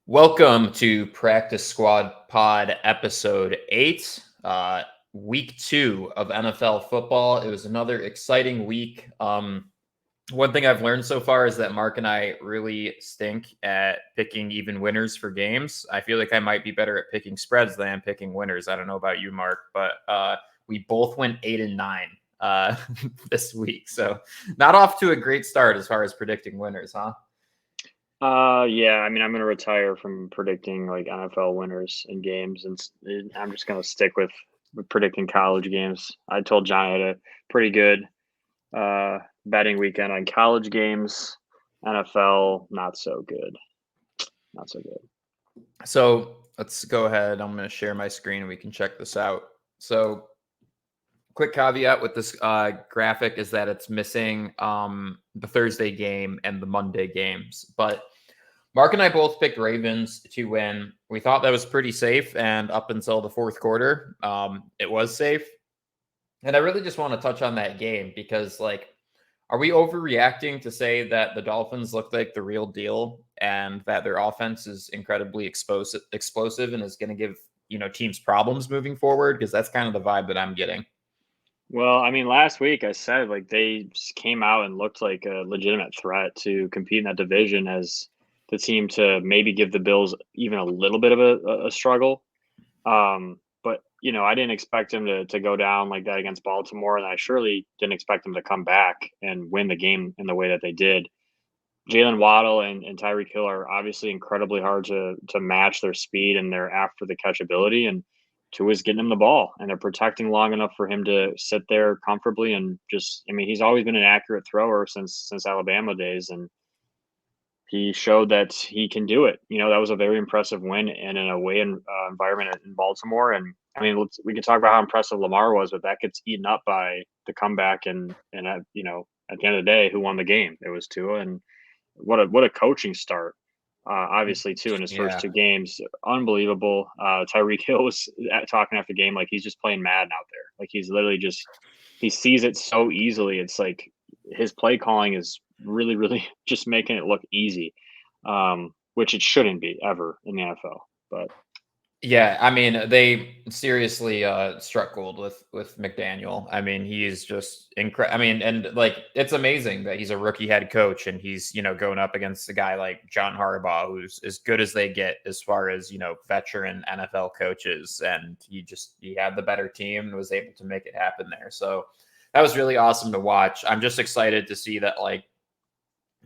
Welcome to Practice Squad Pod episode 8, week 2 of NFL football. It was another exciting week. One thing I've learned so far is that Mark and I really stink at picking even winners for games. I feel like I might be better at picking spreads than picking winners. I don't know about you, Mark, but we both went 8-9 this week. So not off to a great start as far as predicting winners, huh? Yeah, I mean, I'm gonna retire from predicting like NFL winners in games, and I'm just gonna stick with predicting college games. I told John I had a pretty good betting weekend on college games. NFL, not so good. Not so good. So let's go ahead. I'm going to share my screen and we can check this out. So, quick caveat with this graphic is that it's missing the Thursday game and the Monday games. But Mark and I both picked Ravens to win. We thought that was pretty safe. And up until the fourth quarter, it was safe. And I really just want to touch on that game because, like, are we overreacting to say that the Dolphins look like the real deal and that their offense is incredibly explosive and is going to give teams problems moving forward? Because that's kind of the vibe that I'm getting. Well, I mean, last week I said like they just came out and looked like a legitimate threat to compete in that division as the team to maybe give the Bills even a little bit of a struggle. But I didn't expect him to go down like that against Baltimore, and I surely didn't expect him to come back and win the game in the way that they did. Jalen Waddle and Tyreek Hill are obviously incredibly hard to match their speed and their after the catch ability, and Tua's getting him the ball, and they're protecting long enough for him to sit there comfortably and just. I mean, he's always been an accurate thrower since Alabama days, and he showed that he can do it. That was a very impressive win in an away environment in Baltimore. And I mean, we can talk about how impressive Lamar was, but that gets eaten up by the comeback. And at the end of the day, who won the game? It was Tua. And what a coaching start. Obviously, too, in his first Yeah. two games, unbelievable. Tyreek Hill was talking after the game like he's just playing Madden out there. Like he's literally just he sees it so easily. It's like his play calling is really, really just making it look easy, which it shouldn't be ever in the NFL. But Yeah, I mean, they seriously struck gold with McDaniel. I mean, he's just incredible. I mean, and like it's amazing that he's a rookie head coach and he's going up against a guy like John Harbaugh, who's as good as they get as far as veteran NFL coaches, and he had the better team and was able to make it happen there. So that was really awesome to watch. I'm just excited to see that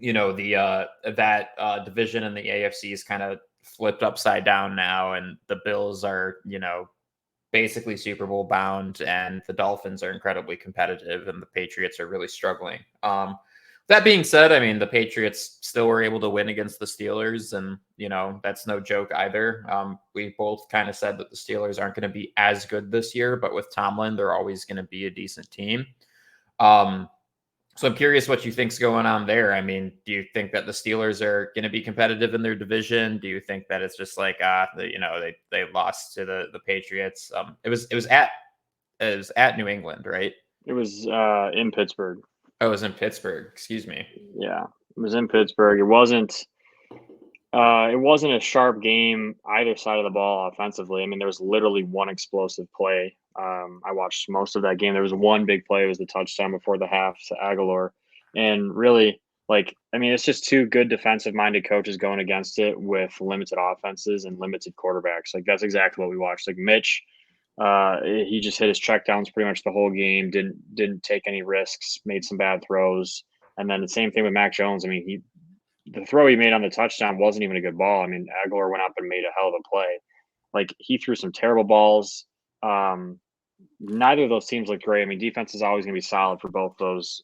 the that division in the AFC is kind of flipped upside down now, and the Bills are basically Super Bowl bound, and the Dolphins are incredibly competitive, and the Patriots are really struggling. That being said, I mean the Patriots still were able to win against the Steelers, and that's no joke either. We both kind of said that the Steelers aren't going to be as good this year, but with Tomlin, they're always going to be a decent team. So I'm curious what you think's going on there. I mean, do you think that the Steelers are going to be competitive in their division? Do you think that it's just like they lost to the Patriots? It was at New England, right? it was in Pittsburgh. Oh, it was in Pittsburgh. Excuse me. Yeah, it was in Pittsburgh. It wasn't a sharp game either side of the ball offensively. I mean, there was literally one explosive play. I watched most of that game. There was one big play. It was the touchdown before the half to Aguilar. And really, I mean, it's just two good defensive-minded coaches going against it with limited offenses and limited quarterbacks. Like, that's exactly what we watched. Like, Mitch, he just hit his checkdowns pretty much the whole game, didn't take any risks, made some bad throws. And then the same thing with Mac Jones. I mean, the throw he made on the touchdown wasn't even a good ball. I mean, Aguilar went up and made a hell of a play. Like he threw some terrible balls. Neither of those teams looked great. I mean, defense is always going to be solid for both those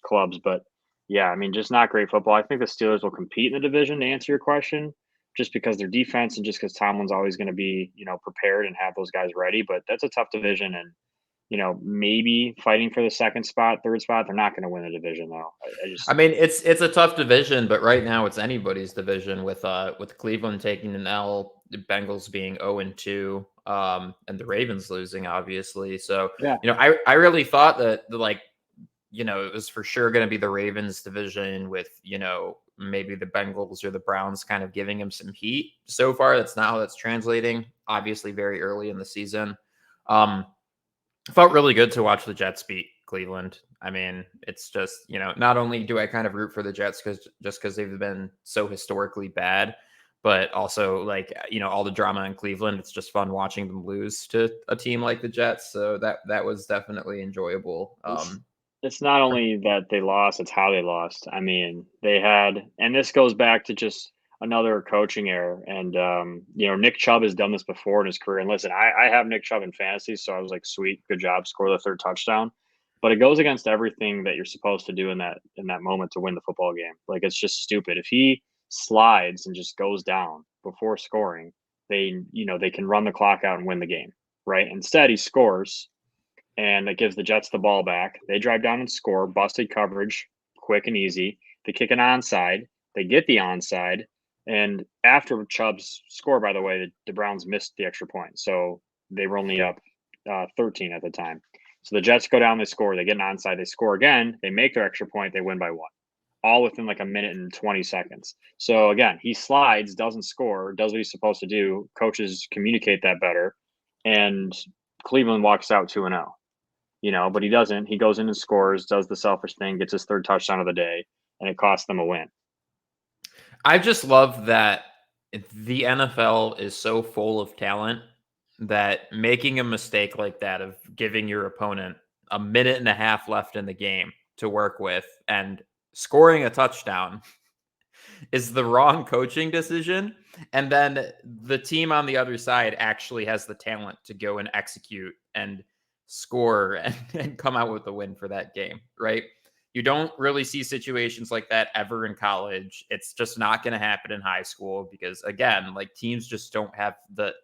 clubs, but yeah, I mean, just not great football. I think the Steelers will compete in the division to answer your question, just because their defense and just because Tomlin's always going to be prepared and have those guys ready. But that's a tough division, and maybe fighting for the second spot, third spot. They're not going to win the division though. I mean, it's a tough division, but right now it's anybody's division with Cleveland taking an L, the Bengals being 0-2, and the Ravens losing, obviously. So, Yeah. I really thought that it was for sure going to be the Ravens division with, maybe the Bengals or the Browns kind of giving him some heat. So far, that's not how that's translating. Obviously, very early in the season. Felt really good to watch the Jets beat Cleveland. I mean, it's just, not only do I kind of root for the Jets because they've been so historically bad, but also like, all the drama in Cleveland. It's just fun watching them lose to a team like the Jets. So that was definitely enjoyable. It's not only that they lost, it's how they lost. I mean, they had, and this goes back to just another coaching error. And, Nick Chubb has done this before in his career. And listen, I have Nick Chubb in fantasy, so I was like, sweet, good job, score the third touchdown. But it goes against everything that you're supposed to do in that moment to win the football game. Like, it's just stupid. If he slides and just goes down before scoring, they can run the clock out and win the game, right? Instead, he scores and it gives the Jets the ball back. They drive down and score, busted coverage, quick and easy. They kick an onside. They get the onside. And after Chubb's score, by the way, the Browns missed the extra point. So they were only up 13 at the time. So the Jets go down, they score. They get an onside. They score again. They make their extra point. They win by one, all within like a minute and 20 seconds. So again, he slides, doesn't score, does what he's supposed to do. Coaches communicate that better. And Cleveland walks out 2-0. But he doesn't. He goes in and scores, does the selfish thing, gets his third touchdown of the day, and it costs them a win. I just love that the NFL is so full of talent that making a mistake like that of giving your opponent a minute and a half left in the game to work with and scoring a touchdown is the wrong coaching decision. And then the team on the other side actually has the talent to go and execute and score and come out with a win for that game, right? You don't really see situations like that ever in college. It's just not going to happen in high school because, again, like teams just don't have the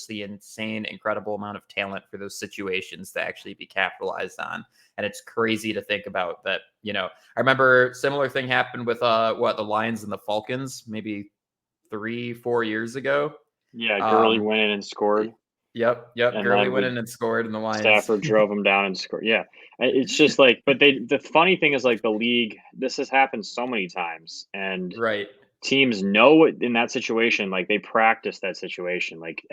insane, incredible amount of talent for those situations to actually be capitalized on. And it's crazy to think about that. I remember similar thing happened with the Lions and the Falcons maybe 3-4 years ago. Yeah, Gurley went in and scored. Yep. Gurley went in and scored, and the Lions. Stafford drove him down and scored. Yeah, it's just like, but the funny thing is like the league. This has happened so many times, and right. Teams know it in that situation. Like they practice that situation. Like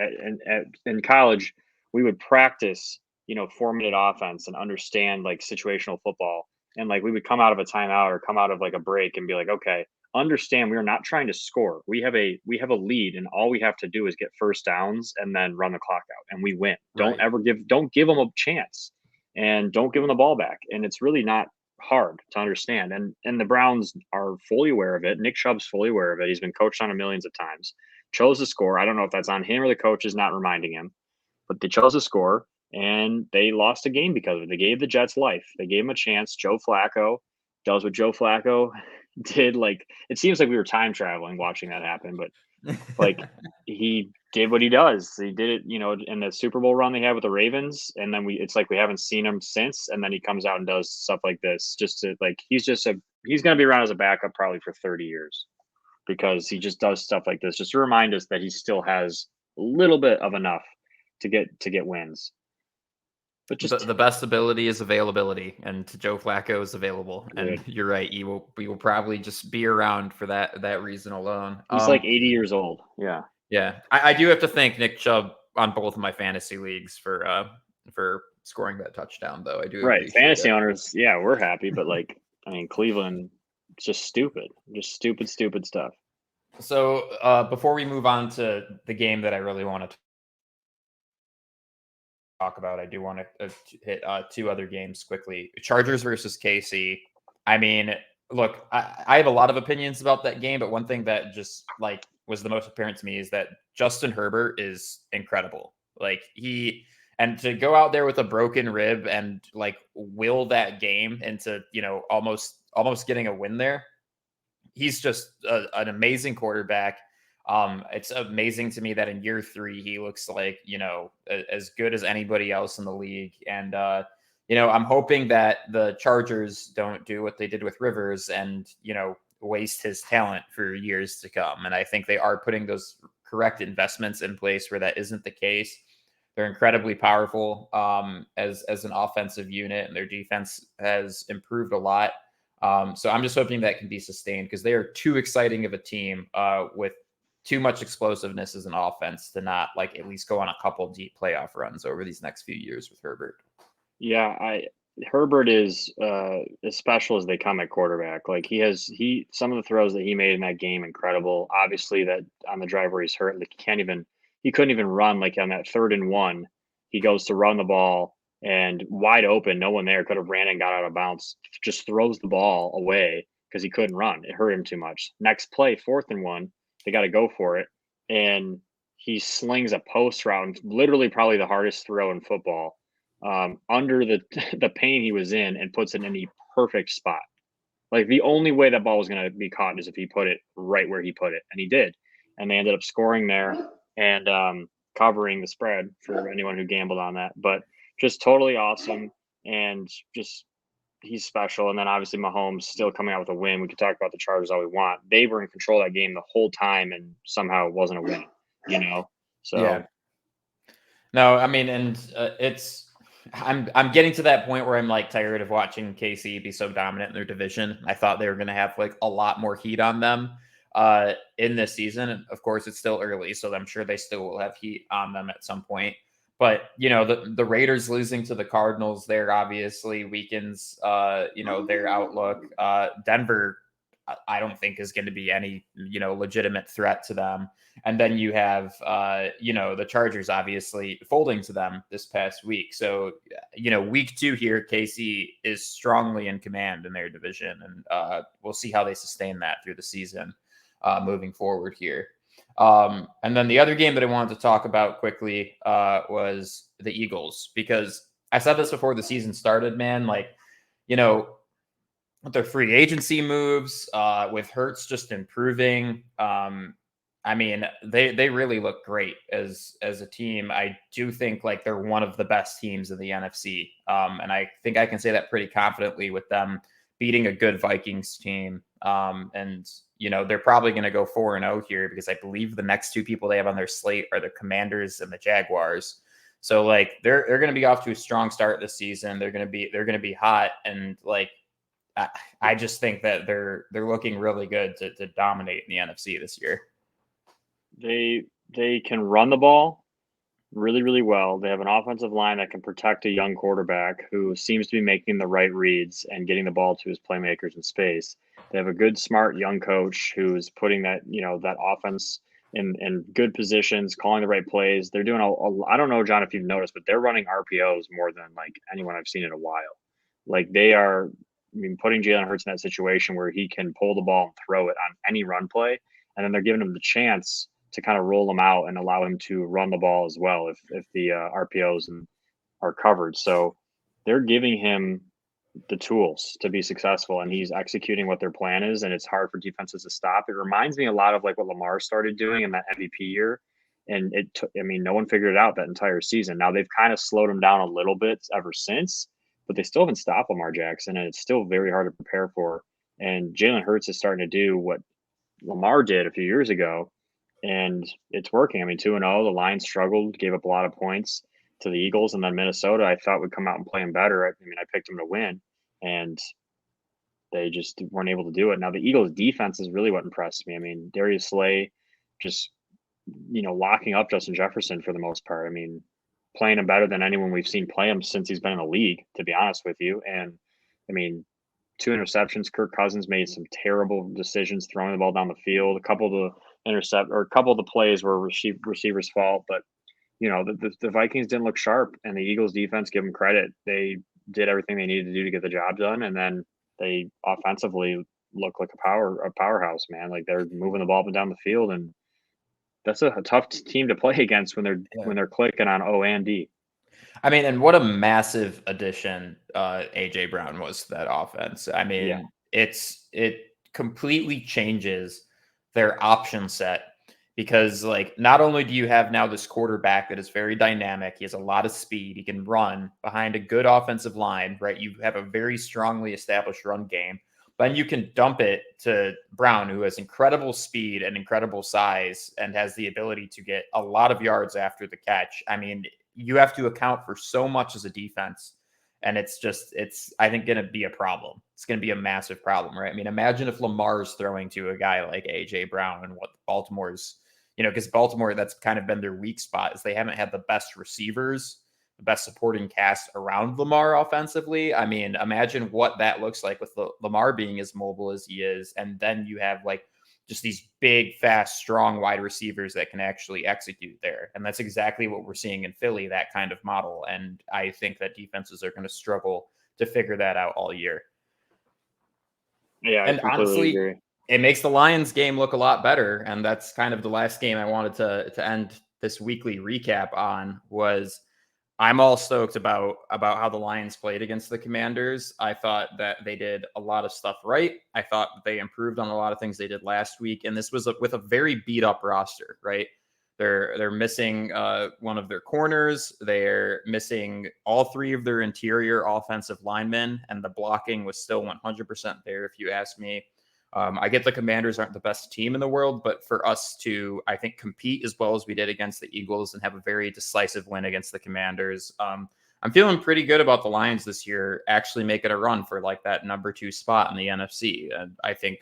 in college, we would practice, 4-minute offense and understand like situational football. And like we would come out of a timeout or come out of like a break and be like, okay, understand we are not trying to score. We have a lead, and all we have to do is get first downs and then run the clock out, and we win. Right. Don't give them a chance, and don't give them the ball back. And it's really not hard to understand. And the Browns are fully aware of it. Nick Chubb's fully aware of it. He's been coached on it millions of times. Chose to score. I don't know if that's on him or the coach is not reminding him, but they chose to score, and they lost a game because of it. They gave the Jets life. They gave him a chance. Joe Flacco does what Joe Flacco did. Like it seems like we were time traveling watching that happen, but like he did what he does. He did it, in the Super Bowl run they had with the Ravens, and then it's like we haven't seen him since. And then he comes out and does stuff like this, just to like he's going to be around as a backup probably for 30 years because he just does stuff like this, just to remind us that he still has a little bit of enough to get wins. But just the best ability is availability, and Joe Flacco is available. And you're right, we will probably just be around for that reason alone. He's like 80 years old. Yeah. Yeah. I do have to thank Nick Chubb on both of my fantasy leagues for scoring that touchdown, though. I do. Right. Fantasy owners, yeah, we're happy, but like, I mean, Cleveland, it's just stupid. Just stupid stuff. So before we move on to the game that I really want to talk about, I do want to hit two other games quickly. Chargers versus KC. I mean, look, I have a lot of opinions about that game, but one thing that just like was the most apparent to me is that Justin Herbert is incredible. Like and to go out there with a broken rib and like will that game into, almost getting a win there. He's just an amazing quarterback. It's amazing to me that in year 3, he looks like, as good as anybody else in the league. And, I'm hoping that the Chargers don't do what they did with Rivers and, waste his talent for years to come. And I think they are putting those correct investments in place where that isn't the case. They're incredibly powerful as an offensive unit, and their defense has improved a lot. So I'm just hoping that can be sustained because they are too exciting of a team with too much explosiveness as an offense to not like at least go on a couple deep playoff runs over these next few years with Herbert. Yeah, I Herbert is as special as they come at quarterback. Like he some of the throws that he made in that game incredible. Obviously that on the drive where he's hurt, like he couldn't even run like on that 3rd and 1. He goes to run the ball and wide open, no one there, could have ran and got out of bounds. Just throws the ball away because he couldn't run. It hurt him too much. Next play, 4th and 1, they got to go for it. And he slings a post route, literally probably the hardest throw in football, under the the pain he was in, and puts it in the perfect spot. Like the only way that ball was going to be caught is if he put it right where he put it, and he did. And they ended up scoring there and covering the spread for anyone who gambled on that. But just totally awesome, and just he's special. And then obviously Mahomes still coming out with a win. We could talk about the Chargers all we want. They were in control of that game the whole time, and somehow it wasn't a win. You know, so Yeah. No, I mean, and I'm getting to that point where I'm like tired of watching KC be so dominant in their division. I thought they were going to have like a lot more heat on them in this season. And of course, it's still early, so I'm sure they still will have heat on them at some point. But the Raiders losing to the Cardinals there obviously weakens their outlook. Denver, I don't think is going to be any legitimate threat to them. And then you have, the Chargers obviously folding to them this past week. So, week 2 here, KC is strongly in command in their division. And we'll see how they sustain that through the season moving forward here. And then the other game that I wanted to talk about quickly was the Eagles, because I said this before the season started, man, like, with their free agency moves, with Hurts just improving, I mean, they really look great as a team. I do think like they're one of the best teams in the NFC. And I think I can say that pretty confidently with them beating a good Vikings team. And they're probably going to go 4-0 here because I believe the next 2 people they have on their slate are the Commanders and the Jaguars. So like they're going to be off to a strong start this season. They're going to be hot, and like I just think that they're looking really good to dominate in the NFC this year. They can run the ball really, really well. They have an offensive line that can protect a young quarterback who seems to be making the right reads and getting the ball to his playmakers in space. They have a good, smart young coach who's putting that offense in good positions, calling the right plays. They're doing I don't know, John, if you've noticed, but they're running RPOs more than like anyone I've seen in a while. Like they are, putting Jalen Hurts in that situation where he can pull the ball and throw it on any run play, and then they're giving him the chance to kind of roll him out and allow him to run the ball as well if the RPOs are covered. So they're giving him the tools to be successful, and he's executing what their plan is, and it's hard for defenses to stop. It reminds me a lot of like what Lamar started doing in that MVP year, and no one figured it out that entire season. Now they've kind of slowed him down a little bit ever since, but they still haven't stopped Lamar Jackson, and it's still very hard to prepare for. And Jalen Hurts is starting to do what Lamar did a few years ago, and it's working. 2-0. The Lions struggled, gave up a lot of points to the Eagles, and then Minnesota I thought would come out and play them better. I picked them to win, and they just weren't able to do it. Now the Eagles defense is really what impressed me. Darius Slay just locking up Justin Jefferson for the most part. Playing him better than anyone we've seen play him since he's been in the league, to be honest with you. And 2 interceptions. Kirk Cousins made some terrible decisions throwing the ball down the field. A couple of the plays were receivers' fault, but the Vikings didn't look sharp, and the Eagles defense, give them credit. They did everything they needed to do to get the job done, and then they offensively look like a powerhouse, man. Like they're moving the ball up and down the field, and that's a tough team to play against when they're clicking on O and D. And what a massive addition AJ Brown was to that offense. It completely changes their option set, because like not only do you have now this quarterback that is very dynamic, he has a lot of speed, he can run behind a good offensive line, right? You have a very strongly established run game, but then you can dump it to Brown, who has incredible speed and incredible size and has the ability to get a lot of yards after the catch. You have to account for so much as a defense. And I think, going to be a problem. It's going to be a massive problem, right? I mean, imagine if Lamar's throwing to a guy like A.J. Brown and what Baltimore's, because Baltimore, that's kind of been their weak spot, is they haven't had the best receivers, the best supporting cast around Lamar offensively. I mean, imagine what that looks like with Lamar being as mobile as he is. And then you have like just these big, fast, strong wide receivers that can actually execute there. And that's exactly what we're seeing in Philly, that kind of model. And I think that defenses are going to struggle to figure that out all year. Yeah, I And completely honestly, agree. it makes the Lions game look a lot better. And that's kind of the last game I wanted to end this weekly recap on. Was I'm all stoked about how the Lions played against the Commanders. I thought that they did a lot of stuff right. I thought they improved on a lot of things they did last week, and this was with a very beat up roster. Right, they're missing one of their corners. They're missing all three of their interior offensive linemen, and the blocking was still 100% there, if you ask me. I get the Commanders aren't the best team in the world, but for us to, I think, compete as well as we did against the Eagles and have a very decisive win against the Commanders, I'm feeling pretty good about the Lions this year, actually making a run for like that number 2 spot in the NFC. And I think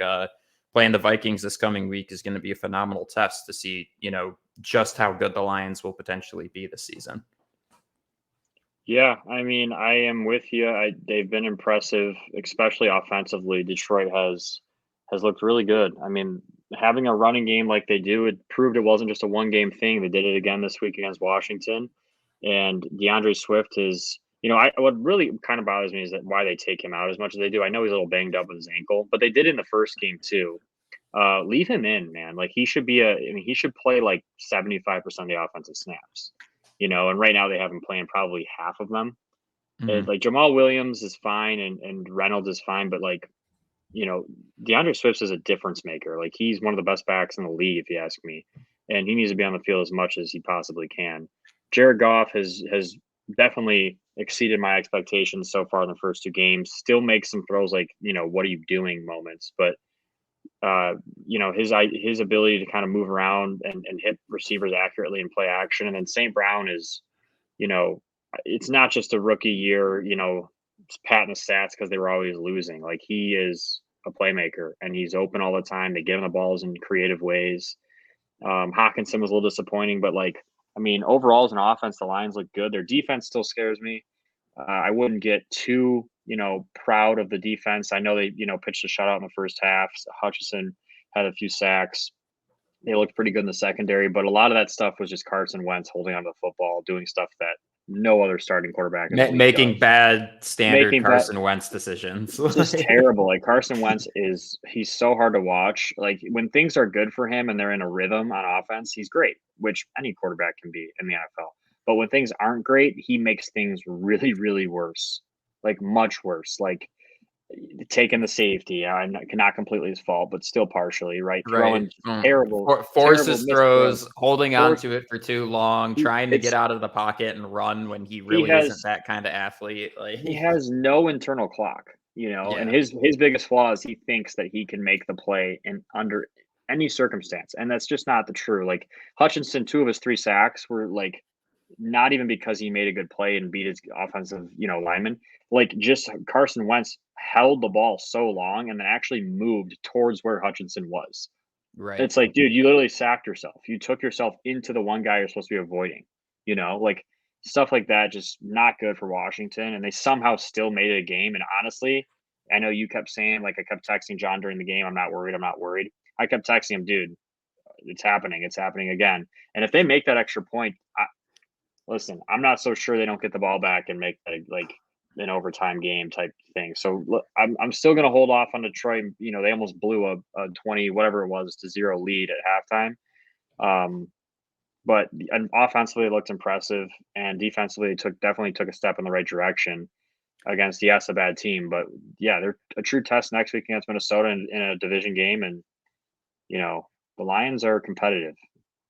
playing the Vikings this coming week is going to be a phenomenal test to see, just how good the Lions will potentially be this season. Yeah, I mean, I am with you. They've been impressive, especially offensively. Detroit has looked really good. I mean, having a running game like they do, it proved it wasn't just a one game thing. They did it again this week against Washington. And DeAndre Swift is, what really kind of bothers me is that why they take him out as much as they do. I know he's a little banged up with his ankle, but they did in the first game too. Leave him in, man. Like he should he should play like 75% of the offensive snaps, and right now they have him playing probably half of them. Mm-hmm. Like Jamal Williams is fine and Reynolds is fine, but like, DeAndre Swift is a difference maker. Like he's one of the best backs in the league, if you ask me, and he needs to be on the field as much as he possibly can. Jared Goff has definitely exceeded my expectations so far in the first 2 games. Still makes some throws like, what are you doing moments, but his ability to kind of move around and hit receivers accurately and play action. And then St. Brown is, it's not just a rookie year, patting the stats because they were always losing. Like he is a playmaker and he's open all the time. They give him the balls in creative ways. Hawkinson was a little disappointing, but like, I mean, overall as an offense, the Lions look good. Their defense still scares me. I wouldn't get too, proud of the defense. I know they, pitched a shutout in the first half. Hutchinson had a few sacks. They looked pretty good in the secondary, but a lot of that stuff was just Carson Wentz holding on to the football, doing stuff that no other starting quarterback in the league Making does. bad standard Making bad, Carson Wentz decisions. just terrible. Like Carson Wentz he's so hard to watch. Like when things are good for him and they're in a rhythm on offense, he's great, which any quarterback can be in the NFL. But when things aren't great, he makes things really, really worse, like much worse. Like taking the safety, not completely his fault, but still partially, right? Right. Throwing terrible, terrible Forces missed throws, throws. holding on Force, to it for too long, trying to get it's out of the pocket and run when he he really isn't has that kind of athlete. Like, he has no internal clock, and yeah, his biggest flaw is he thinks that he can make the play in under any circumstance, and that's just not the true. Like Hutchinson, 2 of his 3 sacks were like not even because he made a good play and beat his offensive, lineman. Like just Carson Wentz held the ball so long and then actually moved towards where Hutchinson was. right. It's like, dude, you literally sacked yourself. You took yourself into the one guy you're supposed to be avoiding. Like stuff like that, just not good for Washington. And they somehow still made it a game. And honestly, I know you kept saying, like, I kept texting John during the game, I'm not worried. I'm not worried. I kept texting him, dude, it's happening. It's happening again. And if they make that extra point, listen, I'm not so sure they don't get the ball back and make that like an overtime game type thing. So look, I'm still going to hold off on Detroit. They almost blew a 20 whatever it was to 0 lead at halftime. But offensively it looked impressive, and defensively definitely took a step in the right direction against a bad team. But yeah, they're a true test next week against Minnesota in a division game, and the Lions are competitive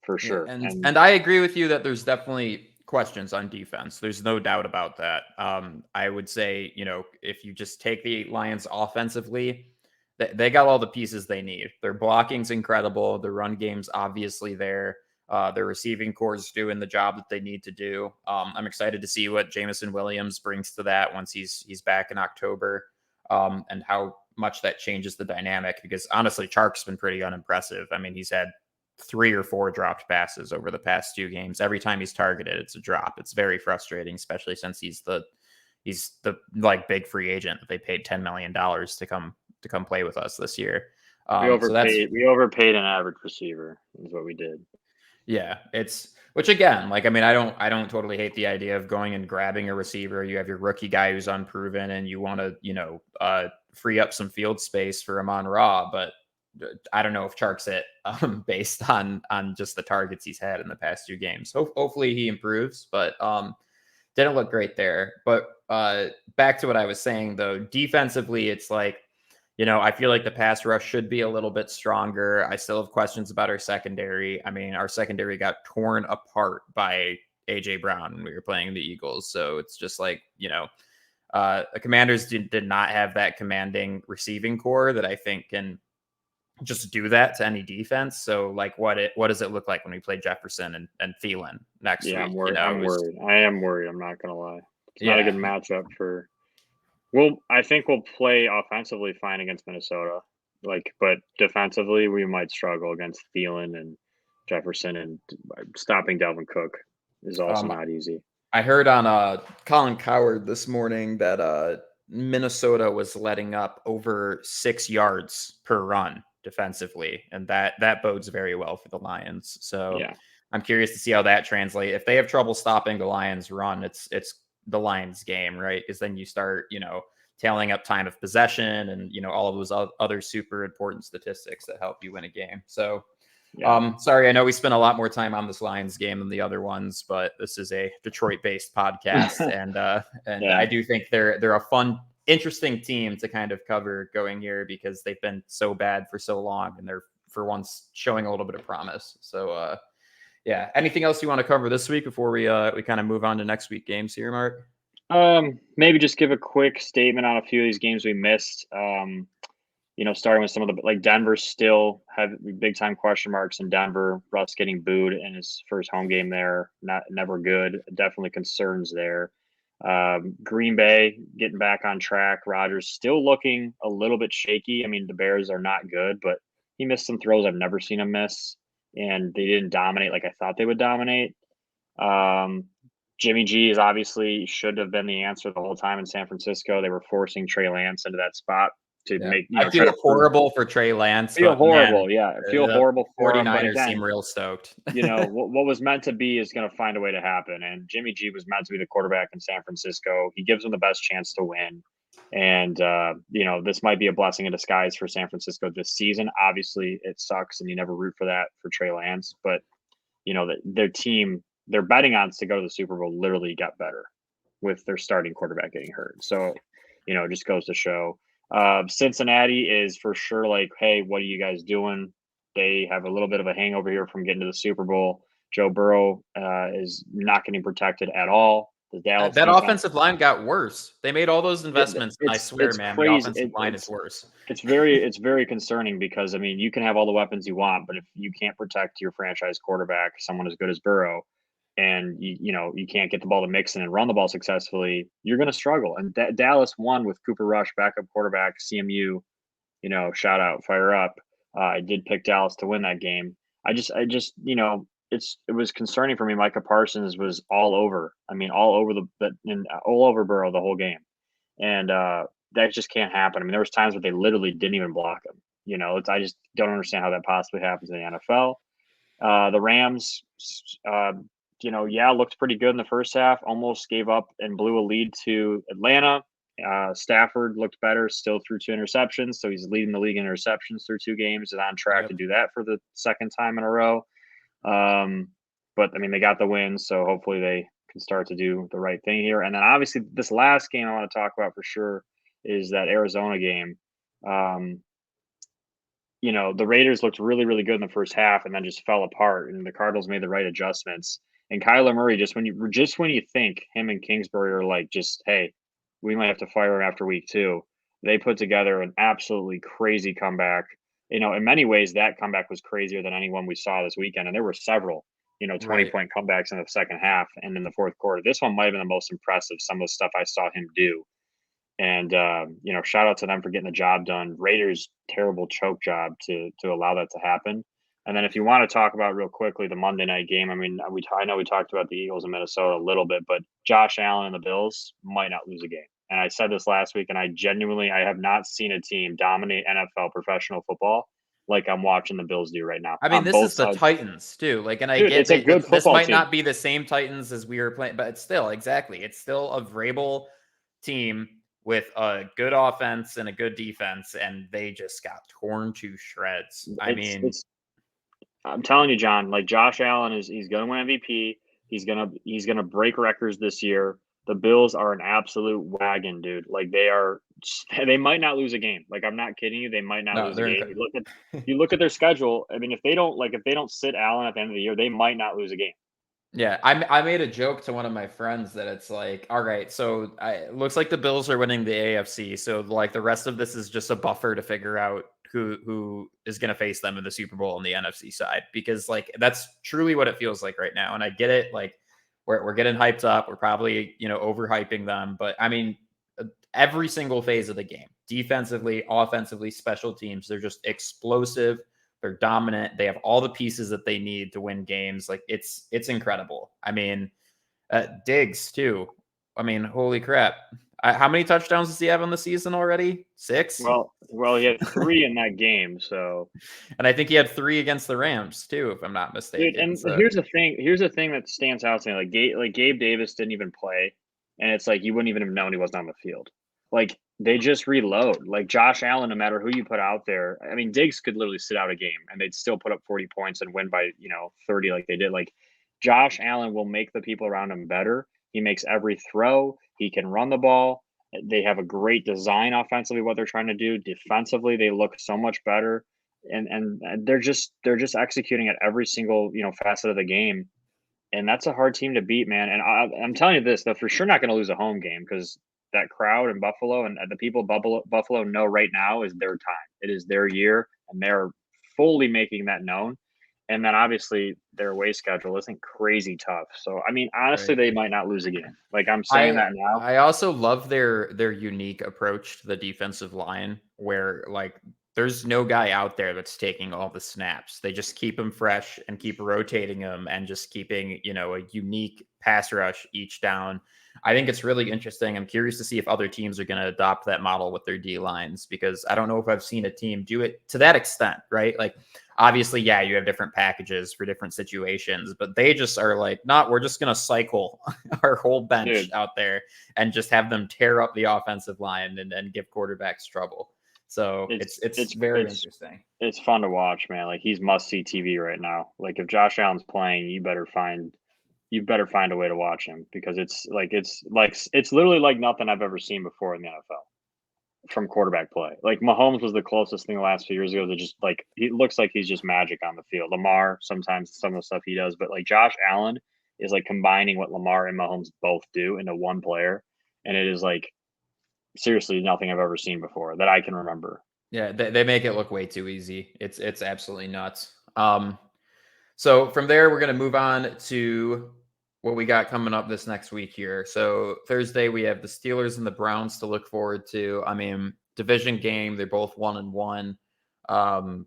for Yeah, sure. and I agree with you that there's definitely questions on defense. There's no doubt about that. I would say, if you just take the Lions offensively, they got all the pieces they need. Their blocking's incredible. The run game's obviously there. Their receiving core is doing the job that they need to do. I'm excited to see what Jamison Williams brings to that once he's back in October, and how much that changes the dynamic. Because honestly, Chark's been pretty unimpressive. I mean, he's had 3 or 4 dropped passes over the past 2 games. Every time he's targeted, it's a drop. It's very frustrating, especially since he's the like big free agent that they paid $10 million to come play with us this year. So that's We overpaid an average receiver is what we did. yeah, it's which again, like I mean, I don't totally hate the idea of going and grabbing a receiver. You have your rookie guy who's unproven, and you want to free up some field space for Amon Ra, but I don't know if Chark's it based on just the targets he's had in the past 2 games. Hopefully he improves, but didn't look great there. But back to what I was saying though, defensively, it's like, I feel like the pass rush should be a little bit stronger. I still have questions about our secondary. I mean, our secondary got torn apart by AJ Brown when we were playing the Eagles. So it's just like, the Commanders did not have that commanding receiving core that I think can just do that to any defense. So like what does it look like when we play Jefferson and Thielen next week? I'm worried. I'm worried. I am worried. I'm not going to lie. It's not a good matchup for. I think we'll play offensively fine against Minnesota, but defensively we might struggle against Thielen and Jefferson, and stopping Dalvin Cook is also not easy. I heard on Colin Cowherd this morning that Minnesota was letting up over 6 yards per run defensively, and that bodes very well for the Lions. So yeah. I'm curious to see how that translates. If they have trouble stopping the Lions' run, it's the Lions game, right? Because then you start, tailing up time of possession and, all of those other super important statistics that help you win a game. So, sorry, I know we spent a lot more time on this Lions game than the other ones, but this is a Detroit-based podcast, and I do think they're a fun, interesting team to kind of cover going here because they've been so bad for so long, and they're for once showing a little bit of promise. So, anything else you want to cover this week before we kind of move on to next week games here, Mark? Maybe just give a quick statement on a few of these games we missed. Starting with some of the Denver still have big time question marks in Denver. Russ getting booed in his first home game there, never good. Definitely concerns there. Green Bay getting back on track. Rodgers still looking a little bit shaky. I mean, the Bears are not good, but he missed some throws I've never seen him miss, and they didn't dominate like I thought they would dominate. Jimmy G is obviously should have been the answer the whole time in San Francisco. They were forcing Trey Lance into that spot to make. I feel horrible for Trey Lance. Feel horrible, I feel horrible for 49ers him. Again, seem real stoked. What was meant to be is going to find a way to happen. And Jimmy G was meant to be the quarterback in San Francisco. He gives them the best chance to win. And this might be a blessing in disguise for San Francisco this season. Obviously, it sucks, and you never root for that for Trey Lance. But their team. They're betting odds to go to the Super Bowl literally got better with their starting quarterback getting hurt. So, it just goes to show. Cincinnati is for sure like, hey, what are you guys doing? They have a little bit of a hangover here from getting to the Super Bowl. Joe Burrow is not getting protected at all. The Dallas that offensive line got worse. They made all those investments. I swear, man, crazy. The offensive line is worse. It's very concerning because, I mean, you can have all the weapons you want, but if you can't protect your franchise quarterback, someone as good as Burrow, and you can't get the ball to Mixon and run the ball successfully, you're going to struggle. And Dallas won with Cooper Rush, backup quarterback, CMU, shout out, fire up. I did pick Dallas to win that game. I just it was concerning for me. Micah Parsons was all over. I mean, all over Burrow the whole game, and that just can't happen. I mean, there was times where they literally didn't even block him. I just don't understand how that possibly happens in the NFL. The Rams, looked pretty good in the first half, almost gave up and blew a lead to Atlanta. Stafford looked better, still threw 2 interceptions. So he's leading the league in interceptions through 2 games, and on track to do that for the second time in a row. But I mean, they got the win, so hopefully they can start to do the right thing here. And then obviously this last game I want to talk about for sure is that Arizona game. The Raiders looked really, really good in the first half and then just fell apart, and the Cardinals made the right adjustments. And Kyler Murray, just when you think him and Kingsbury are like, just, hey, we might have to fire him after week 2, they put together an absolutely crazy comeback. In many ways, that comeback was crazier than anyone we saw this weekend, and there were several. Right. 20-point comebacks in the second half and in the fourth quarter. This one might have been the most impressive, some of the stuff I saw him do. And shout out to them for getting the job done. Raiders terrible choke job to allow that to happen. And then if you want to talk about real quickly the Monday night game, I mean, I know we talked about the Eagles in Minnesota a little bit, but Josh Allen and the Bills might not lose a game. And I said this last week, and I have not seen a team dominate NFL professional football like I'm watching the Bills do right now I mean, on this both is the sides. Titans too. Like, and I Dude, get it's a that good this football might team. not be the same Titans as we were playing, but it's still exactly. It's still a Vrabel team with a good offense and a good defense, and they just got torn to shreds. I It's mean, it's I'm telling you, John, like Josh Allen he's gonna win MVP. He's gonna break records this year. The Bills are an absolute wagon, dude. Like they might not lose a game. Like I'm not kidding you, they might not no, lose a they're game. incredible. You look at their schedule. I mean, if they don't sit Allen at the end of the year, they might not lose a game. Yeah, I made a joke to one of my friends that it's like, all right, so it looks like the Bills are winning the AFC, so like the rest of this is just a buffer to figure out who is going to face them in the Super Bowl on the NFC side, because like that's truly what it feels like right now. And I get it, like we're getting hyped up, we're probably overhyping them, but I mean every single phase of the game, defensively, offensively, special teams, they're just explosive. They're dominant. They have all the pieces that they need to win games. Like it's incredible. I mean, Diggs too. I mean, holy crap! How many touchdowns does he have on the season already? 6. Well, he had 3 in that game, so And I think he had 3 against the Rams too, if I'm not dude, mistaken. and So here's the thing that stands out to me, like Gabe Davis didn't even play, and it's like you wouldn't even have known he wasn't on the field. Like, they just reload. Like, Josh Allen, no matter who you put out there, I mean, Diggs could literally sit out a game, and they'd still put up 40 points and win by, 30 like they did. Like, Josh Allen will make the people around him better. He makes every throw. He can run the ball. They have a great design offensively, what they're trying to do. Defensively, they look so much better and they're just executing at every single facet of the game, and that's a hard team to beat, man. And I'm telling you this, they're for sure not going to lose a home game because that crowd in Buffalo and the people of Buffalo know right now is their time. It is their year, and they're fully making that known. And then obviously their away schedule isn't crazy tough. So I mean, honestly, right. they might not lose a game. Like I'm saying I that now. I also love their unique approach to the defensive line, where like there's no guy out there that's taking all the snaps. They just keep them fresh and keep rotating them and just keeping a unique pass rush each down. I think it's really interesting. I'm curious to see if other teams are going to adopt that model with their D lines, because I don't know if I've seen a team do it to that extent, right? Like obviously, yeah, you have different packages for different situations, but they just are like, not, we're just going to cycle our whole bench Dude, out there and just have them tear up the offensive line and give quarterbacks trouble. So it's it's it's very it's interesting. it's fun to watch, man. Like he's must see TV right now. Like if Josh Allen's playing, you better find a way to watch him because it's literally like nothing I've ever seen before in the NFL from quarterback play. Like Mahomes was the closest thing the last few years ago to just like he looks like he's just magic on the field. Lamar sometimes some of the stuff he does, but like Josh Allen is like combining what Lamar and Mahomes both do into one player, and it is like seriously nothing I've ever seen before that I can remember. Yeah, they make it look way too easy. It's absolutely nuts. So from there, we're going to move on to what we got coming up this next week here. So Thursday, we have the Steelers and the Browns to look forward to. I mean, division game. They're both 1-1. Um,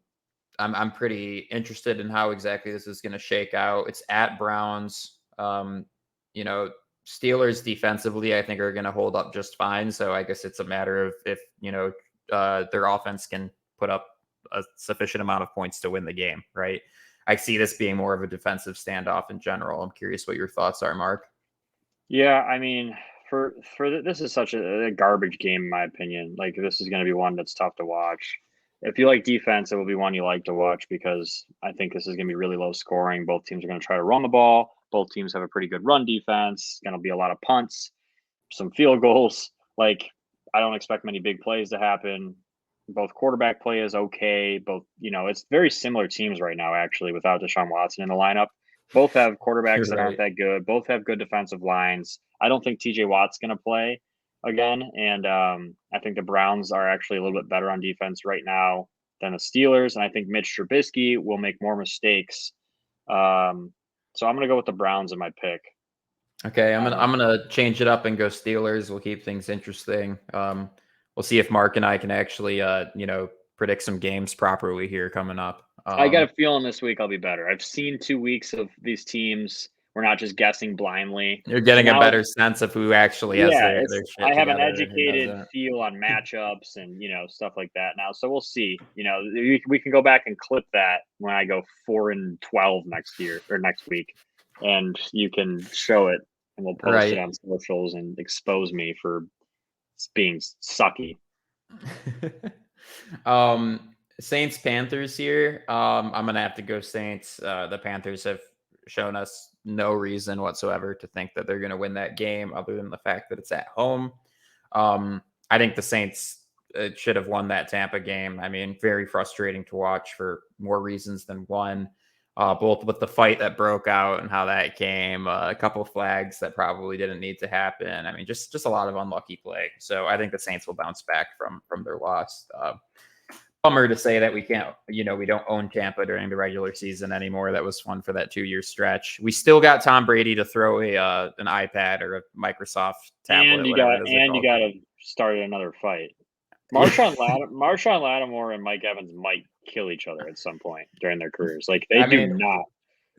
I'm pretty interested in how exactly this is going to shake out. It's at Browns. You know, Steelers defensively, I think, are going to hold up just fine. So I guess it's a matter of if their offense can put up a sufficient amount of points to win the game, right? I see this being more of a defensive standoff in general. I'm curious what your thoughts are, Mark. Yeah, I mean, this is such a garbage game in my opinion. Like this is going to be one that's tough to watch. If you like defense, it will be one you like to watch because I think this is going to be really low scoring. Both teams are going to try to run the ball. Both teams have a pretty good run defense. It's going to be a lot of punts, some field goals. Like I don't expect many big plays to happen. Both quarterback play is okay. Both, it's very similar teams right now actually without Deshaun Watson in the lineup. Both have quarterbacks You're that aren't right. that good. Both have good defensive lines. I don't think TJ Watt's going to play again. And I think the Browns are actually a little bit better on defense right now than the Steelers. And I think Mitch Trubisky will make more mistakes. Um, So I'm gonna go with the Browns in my pick. Okay, I'm gonna change it up and go Steelers. We'll keep things interesting. We'll see if Mark and I can actually predict some games properly here coming up. I got a feeling this week I'll be better. I've seen 2 weeks of these teams. We're not just guessing blindly. You're So getting a now, better sense of who actually has yeah, their it's shit I have an together and who educated doesn't. feel on matchups and, stuff like that now. So we'll see. We can go back and clip that when I go 4-12 next year or next week, and you can show it, and we'll post it Right. on socials and expose me for being sucky. Saints Panthers here. I'm gonna have to go Saints. The Panthers have shown us no reason whatsoever to think that they're gonna win that game, other than the fact that it's at home. I think the Saints should have won that Tampa game. I mean, very frustrating to watch for more reasons than one. Both with the fight that broke out and how that came, a couple of flags that probably didn't need to happen. I mean, just a lot of unlucky play. So I think the Saints will bounce back from their loss. Bummer to say that we can't, we don't own Tampa during the regular season anymore. That was fun for that 2-year stretch. We still got Tom Brady to throw an iPad or a Microsoft tablet, And you whatever got it is they're and you called. got to start another fight. Yeah. Marshawn Lattimore and Mike Evans might kill each other at some point during their careers. Like they I do mean, not.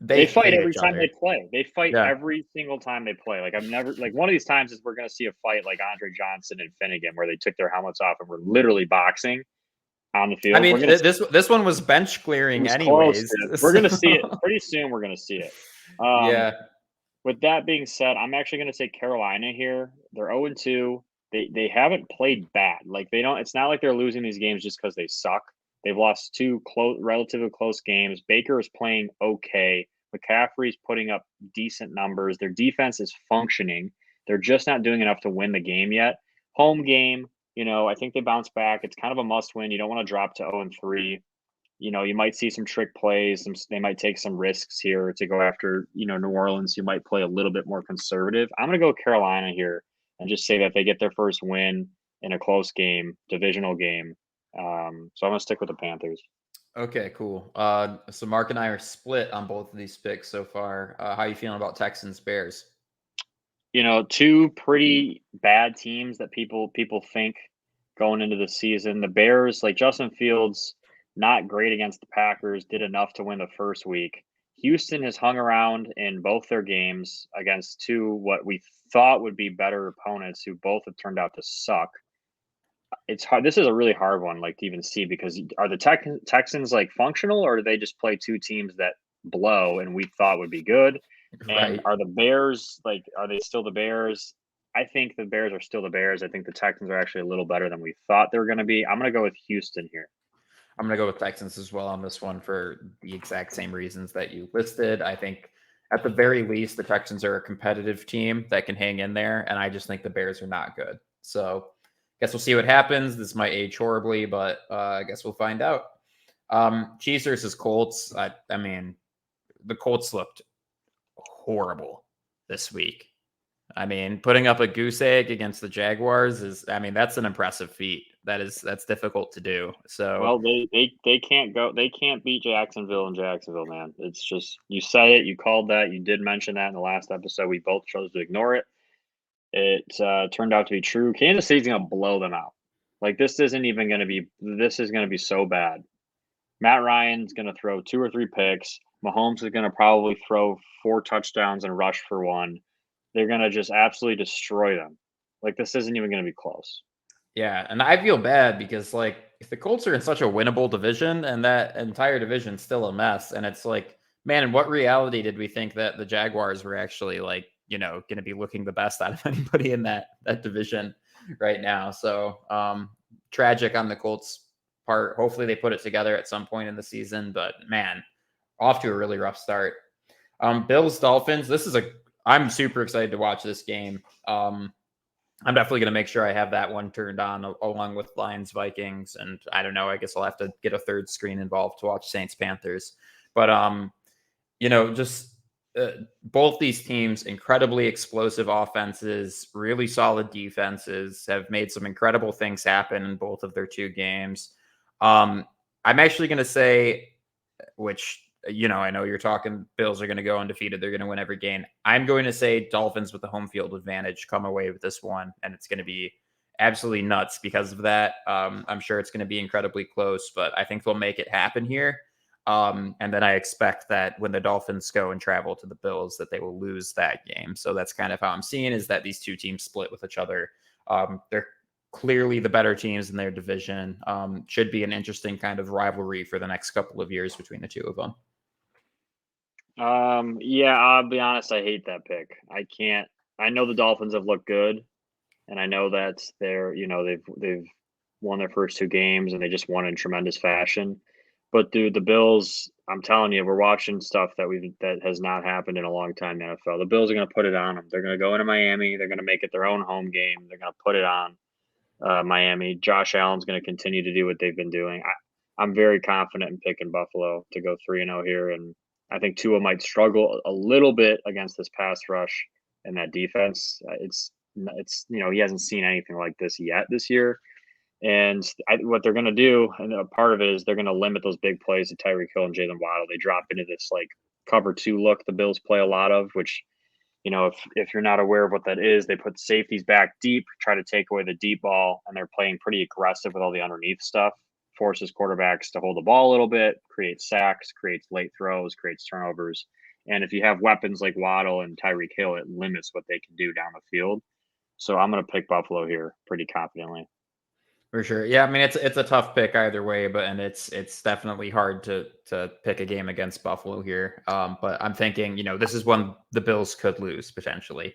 they They fight hate every each time other. they play. They fight Yeah. every single time they play. Like I've never like one of these times is we're gonna see a fight like Andre Johnson and Finnegan where they took their helmets off and were literally boxing on the I field. mean, We're gonna this one was bench It clearing was close, anyways. dude. We're gonna see it So, pretty soon. We're gonna see it. Um, yeah. with that being said, I'm actually gonna take Carolina here. They're 0-2. They haven't played bad. Like they don't. It's not like they're losing these games just because they suck. They've lost 2 relatively close games. Baker is playing okay. McCaffrey's putting up decent numbers. Their defense is functioning. They're just not doing enough to win the game yet. Home game, I think they bounce back. It's kind of a must win. You don't want to drop to 0-3. You might see some trick plays. They might take some risks here to go after, New Orleans. You might play a little bit more conservative. I'm going to go Carolina here and just say that they get their first win in a close game, divisional game. So I'm going to stick with the Panthers. Okay, cool. So Mark and I are split on both of these picks so far. How you feeling about Texans Bears? 2 pretty bad teams that people think going into the season. The Bears, like Justin Fields, not great against the Packers, did enough to win the first week. Houston has hung around in both their games against 2 what we thought would be better opponents who both have turned out to suck. It's hard. This is a really hard one, like to even see because are the Texans like functional or do they just play 2 teams that blow and we thought would be good? And Right. are the Bears are they still the Bears? I think the Bears are still the Bears. I think the Texans are actually a little better than we thought they were going to be. I'm going to go with Houston here. I'm gonna go with Texans as well on this one for the exact same reasons that you listed. I think at the very least the Texans are a competitive team that can hang in there, and I just think the Bears are not good. So guess we'll see what happens. This might age horribly, but I guess we'll find out. Chiefs versus Colts. I mean, the Colts looked horrible this week. I mean, putting up a goose egg against the Jaguars that's an impressive feat. That's difficult to do. So Well, they can't go. They can't beat Jacksonville in Jacksonville, man. It's just you said it. You called that. You did mention that in the last episode. We both chose to ignore it. It turned out to be true. Kansas City's going to blow them out. Like this isn't even going to be. This is going to be so bad. Matt Ryan's going to throw 2 or 3 picks. Mahomes is going to probably throw 4 touchdowns and rush for 1. They're going to just absolutely destroy them. Like this isn't even going to be close. yeah, and I feel bad because like if the Colts are in such a winnable division and that entire division's still a mess, and it's like, man, in what reality did we think that the Jaguars were actually like, going to be looking the best out of anybody in that division right now? So tragic on the Colts part. Hopefully they put it together at some point in the season, but man, off to a really rough start. Bills Dolphins. I'm super excited to watch this game. I'm definitely going to make sure I have that one turned on along with Lions Vikings. And I don't know, I guess I'll have to get a third screen involved to watch Saints Panthers. But, just both these teams, incredibly explosive offenses, really solid defenses, have made some incredible things happen in both of their 2 games. I'm actually going to say, which I know you're talking Bills are going to go undefeated. They're going to win every game. I'm going to say Dolphins with the home field advantage come away with this one, and it's going to be absolutely nuts because of that. I'm sure it's going to be incredibly close, but I think they'll make it happen here. And then I expect that when the Dolphins go and travel to the Bills, that they will lose that game. So that's kind of how I'm seeing is that these two teams split with each other. They're clearly the better teams in their division. Should be an interesting kind of rivalry for the next couple of years between the two of them. Yeah, I'll be honest, I hate that pick. I know the Dolphins have looked good, and I know that they've won their first two games and they just won in tremendous fashion. But dude, the Bills, I'm telling you, we're watching stuff that has not happened in a long time in the NFL. The Bills are going to put it on them. They're going to go into Miami. They're going to make it their own home game. They're going to put it on Miami. Josh Allen's going to continue to do what they've been doing. I'm very confident in picking Buffalo to go 3-0 here, and I think Tua might struggle a little bit against this pass rush and that defense. He hasn't seen anything like this yet this year. And what they're going to do, and a part of it is they're going to limit those big plays to Tyreek Hill and Jalen Waddle. They drop into this like cover two look the Bills play a lot of, which if you're not aware of what that is, they put safeties back deep, try to take away the deep ball, and they're playing pretty aggressive with all the underneath stuff. Forces quarterbacks to hold the ball a little bit, creates sacks, creates late throws, creates turnovers. And if you have weapons like Waddle and Tyreek Hill, it limits what they can do down the field. So I'm going to pick Buffalo here pretty confidently. For sure. Yeah, I mean it's a tough pick either way, but it's definitely hard to pick a game against Buffalo here. But I'm thinking, this is one the Bills could lose potentially.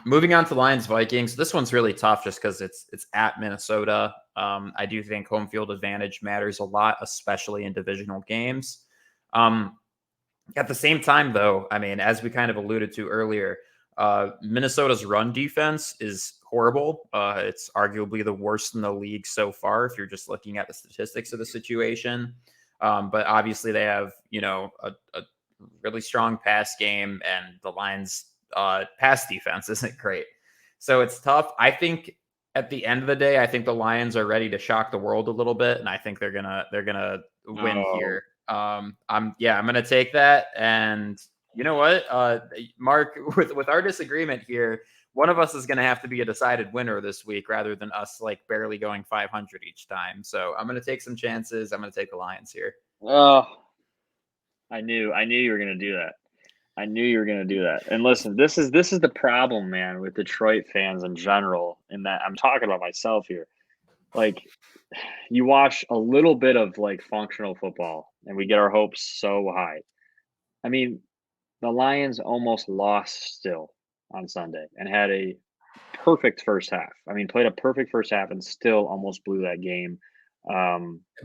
Moving on to Lions Vikings. This one's really tough just because it's at Minnesota. I do think home field advantage matters a lot, especially in divisional games. At the same time, though, I mean, as we kind of alluded to earlier, Minnesota's run defense is horrible. It's arguably the worst in the league so far if you're just looking at the statistics of the situation. But obviously, they have a really strong pass game, and the Lions' pass defense isn't great. So it's tough. I think at the end of the day, I think the Lions are ready to shock the world a little bit, and I think they're gonna win here. I'm gonna take that, and you know what, Mark, with our disagreement here, one of us is gonna have to be a decided winner this week rather than us like barely going 500 each time. So I'm gonna take some chances. I'm gonna take the Lions here. Oh, I knew you were going to do that. I knew you were going to do that. And listen, this is the problem, man, with Detroit fans in general. In that I'm talking about myself here. Like, you watch a little bit of like functional football, and we get our hopes so high. I mean, the Lions almost lost still on Sunday and had a perfect first half. I mean, played a perfect first half and still almost blew that game.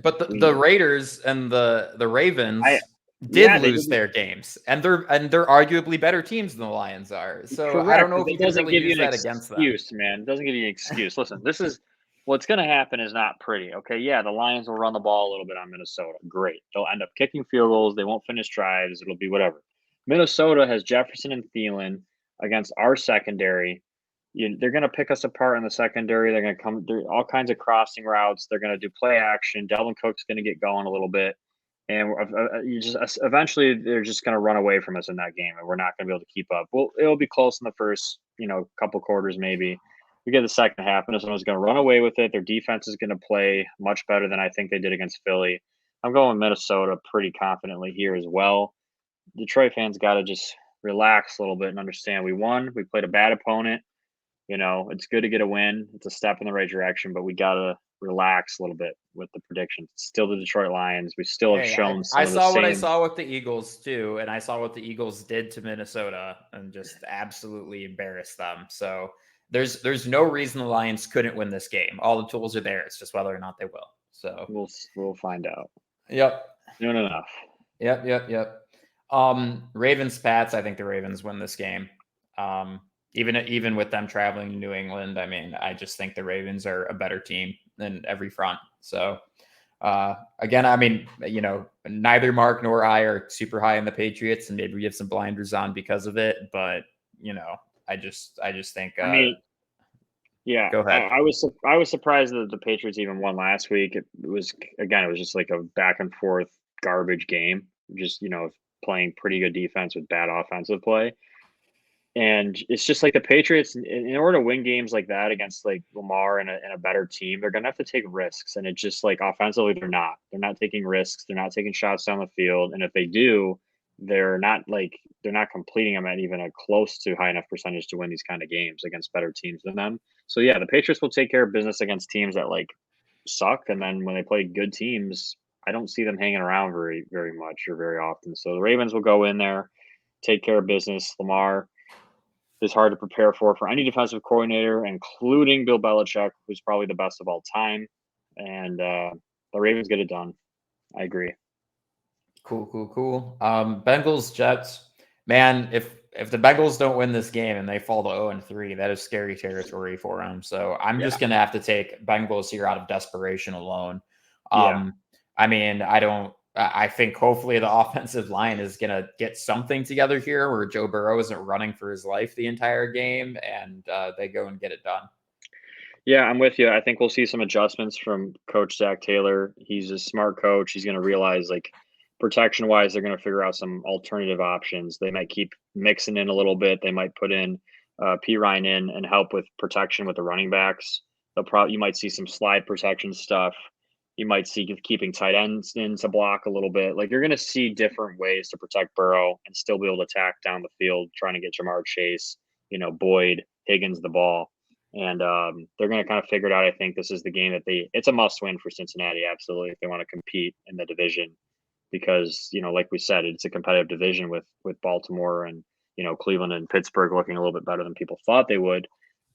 But the Raiders and the Ravens did They lose didn't. their games, and they're arguably better teams than the Lions are. So I don't Correct, know but if that you can doesn't really give you use an that against them. excuse, man. It doesn't give you an excuse. Listen, this is what's going to happen is not pretty. Okay, yeah, the Lions will run the ball a little bit on Minnesota. Great. They'll end up kicking field goals. They won't finish drives. It'll be whatever. Minnesota has Jefferson and Thielen against our secondary. They're going to pick us apart in the secondary. They're going to come through all kinds of crossing routes. They're going to do play action. Delvin Cook's going to get going a little bit. And you just eventually they're just going to run away from us in that game, and we're not going to be able to keep up. Well, it'll be close in the first, couple quarters maybe. We get the second half, Minnesota's going to run away with it. Their defense is going to play much better than I think they did against Philly. I'm going Minnesota pretty confidently here as well. Detroit fans got to just relax a little bit and understand we won. We played a bad opponent. It's good to get a win. It's a step in the right direction, but we got to relax a little bit with the predictions. It's still the Detroit Lions. We still have Hey, shown I some of the saw what I same. saw with the Eagles too, and I saw what the Eagles did to Minnesota and just absolutely embarrassed them. So there's no reason the Lions couldn't win this game. All the tools are there. It's just whether or not they will. So We'll find out. Yep. Soon enough. Yep. Ravens Pats. I think the Ravens win this game. Even with them traveling to New England, I mean, I just think the Ravens are a better team than every front. So again, I mean, neither Mark nor I are super high on the Patriots, and maybe we have some blinders on because of it. But I just think. Yeah, go ahead. I was surprised that the Patriots even won last week. It was just like a back and forth garbage game. just, playing pretty good defense with bad offensive play. And it's just like the Patriots, in order to win games like that against like Lamar and a better team, they're gonna have to take risks. And it's just like offensively, they're not. They're not taking risks. They're not taking shots down the field. And if they do, they're not completing them at even a close to high enough percentage to win these kind of games against better teams than them. So yeah, the Patriots will take care of business against teams that like suck. And then when they play good teams, I don't see them hanging around very much or very often. So the Ravens will go in there, take care of business. Lamar is hard to prepare for any defensive coordinator, including Bill Belichick, who's probably the best of all time. And the Ravens get it done. I agree. Cool. Bengals Jets. Man, if the Bengals don't win this game and they fall to 0-3, that is scary territory for them. So I'm just gonna have to take Bengals here out of desperation alone. Yeah. I mean, I think hopefully the offensive line is going to get something together here where Joe Burrow isn't running for his life the entire game and they go and get it done. Yeah, I'm with you. I think we'll see some adjustments from Coach Zach Taylor. He's a smart coach. He's going to realize, like, protection wise, they're going to figure out some alternative options. They might keep mixing in a little bit. They might put in P. Ryan in and help with protection with the running backs. You might see some slide protection stuff. You might see keeping tight ends in to block a little bit. Like, you're going to see different ways to protect Burrow and still be able to attack down the field, trying to get Jamar Chase, Boyd, Higgins the ball. And they're going to kind of figure it out. I think this is the game that it's a must win for Cincinnati. Absolutely. If they want to compete in the division, because, like we said, it's a competitive division with Baltimore and, Cleveland and Pittsburgh looking a little bit better than people thought they would.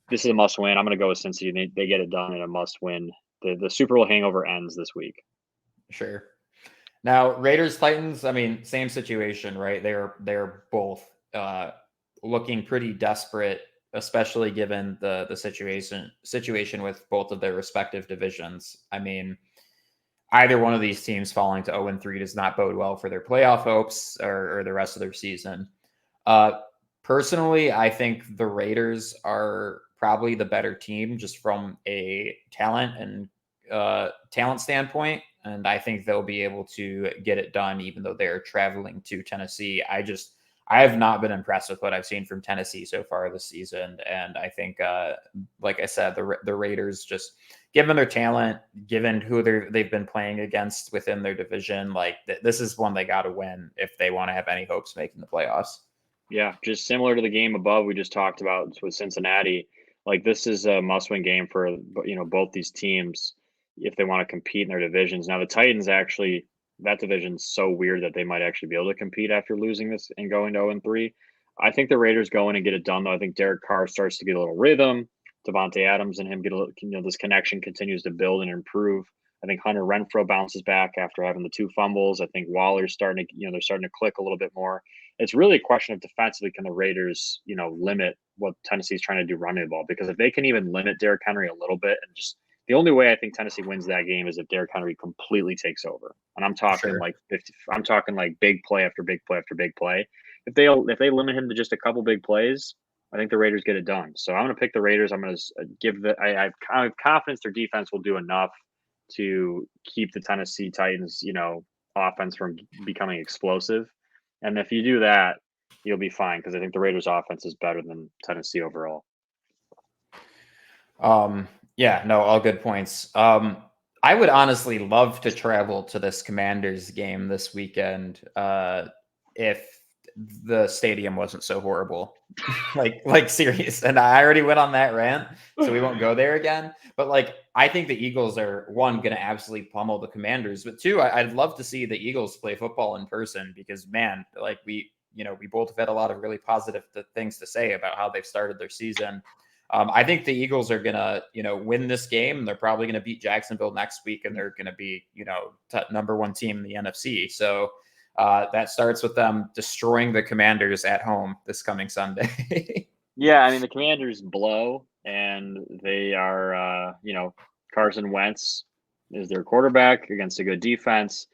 This is a must win. I'm going to go with Cincinnati. They get it done in a must win. The Super Bowl hangover ends this week. Sure. Now, Raiders Titans, I mean, same situation, right? They're both looking pretty desperate, especially given the situation with both of their respective divisions. I mean, either one of these teams falling to 0-3 does not bode well for their playoff hopes or the rest of their season. Personally, I think the Raiders are probably the better team just from a talent standpoint. And I think they'll be able to get it done, even though they're traveling to Tennessee. I have not been impressed with what I've seen from Tennessee so far this season. And I think, like I said, the Raiders, just given their talent, given who they've been playing against within their division, like this is one they got to win if they want to have any hopes making the playoffs. Yeah, just similar to the game above we just talked about with Cincinnati. Like, this is a must-win game for both these teams if they want to compete in their divisions. Now the Titans, actually, that division's so weird that they might actually be able to compete after losing this and going to 0-3. I think the Raiders go in and get it done, though. I think Derek Carr starts to get a little rhythm. Devontae Adams and him get a little, this connection continues to build and improve. I think Hunter Renfrow bounces back after having the 2 fumbles. I think Waller's starting to, they're starting to click a little bit more. It's really a question of defensively, can the Raiders, limit what Tennessee's trying to do running the ball? Because if they can even limit Derrick Henry a little bit, and just the only way I think Tennessee wins that game is if Derrick Henry completely takes over. And I'm talking like 50, I'm talking like big play after big play after big play. If they limit him to just a couple big plays, I think the Raiders get it done. So I'm going to pick the Raiders. I'm going to I have confidence their defense will do enough to keep the Tennessee Titans, offense from becoming explosive. And if you do that, you'll be fine, because I think the Raiders offense is better than Tennessee overall. Yeah, no, all good points. I would honestly love to travel to this Commanders game this weekend if the stadium wasn't so horrible. like serious. And I already went on that rant, so we won't go there again. But like, I think the Eagles are, one, going to absolutely pummel the Commanders, but two, I'd love to see the Eagles play football in person, because man, like we both have had a lot of really positive things to say about how they've started their season. I think the Eagles are going to, win this game. They're probably going to beat Jacksonville next week, and they're going to be, number 1 team in the NFC. So that starts with them destroying the Commanders at home this coming Sunday. Yeah, I mean, the Commanders blow, and they are, Carson Wentz is their quarterback against a good defense.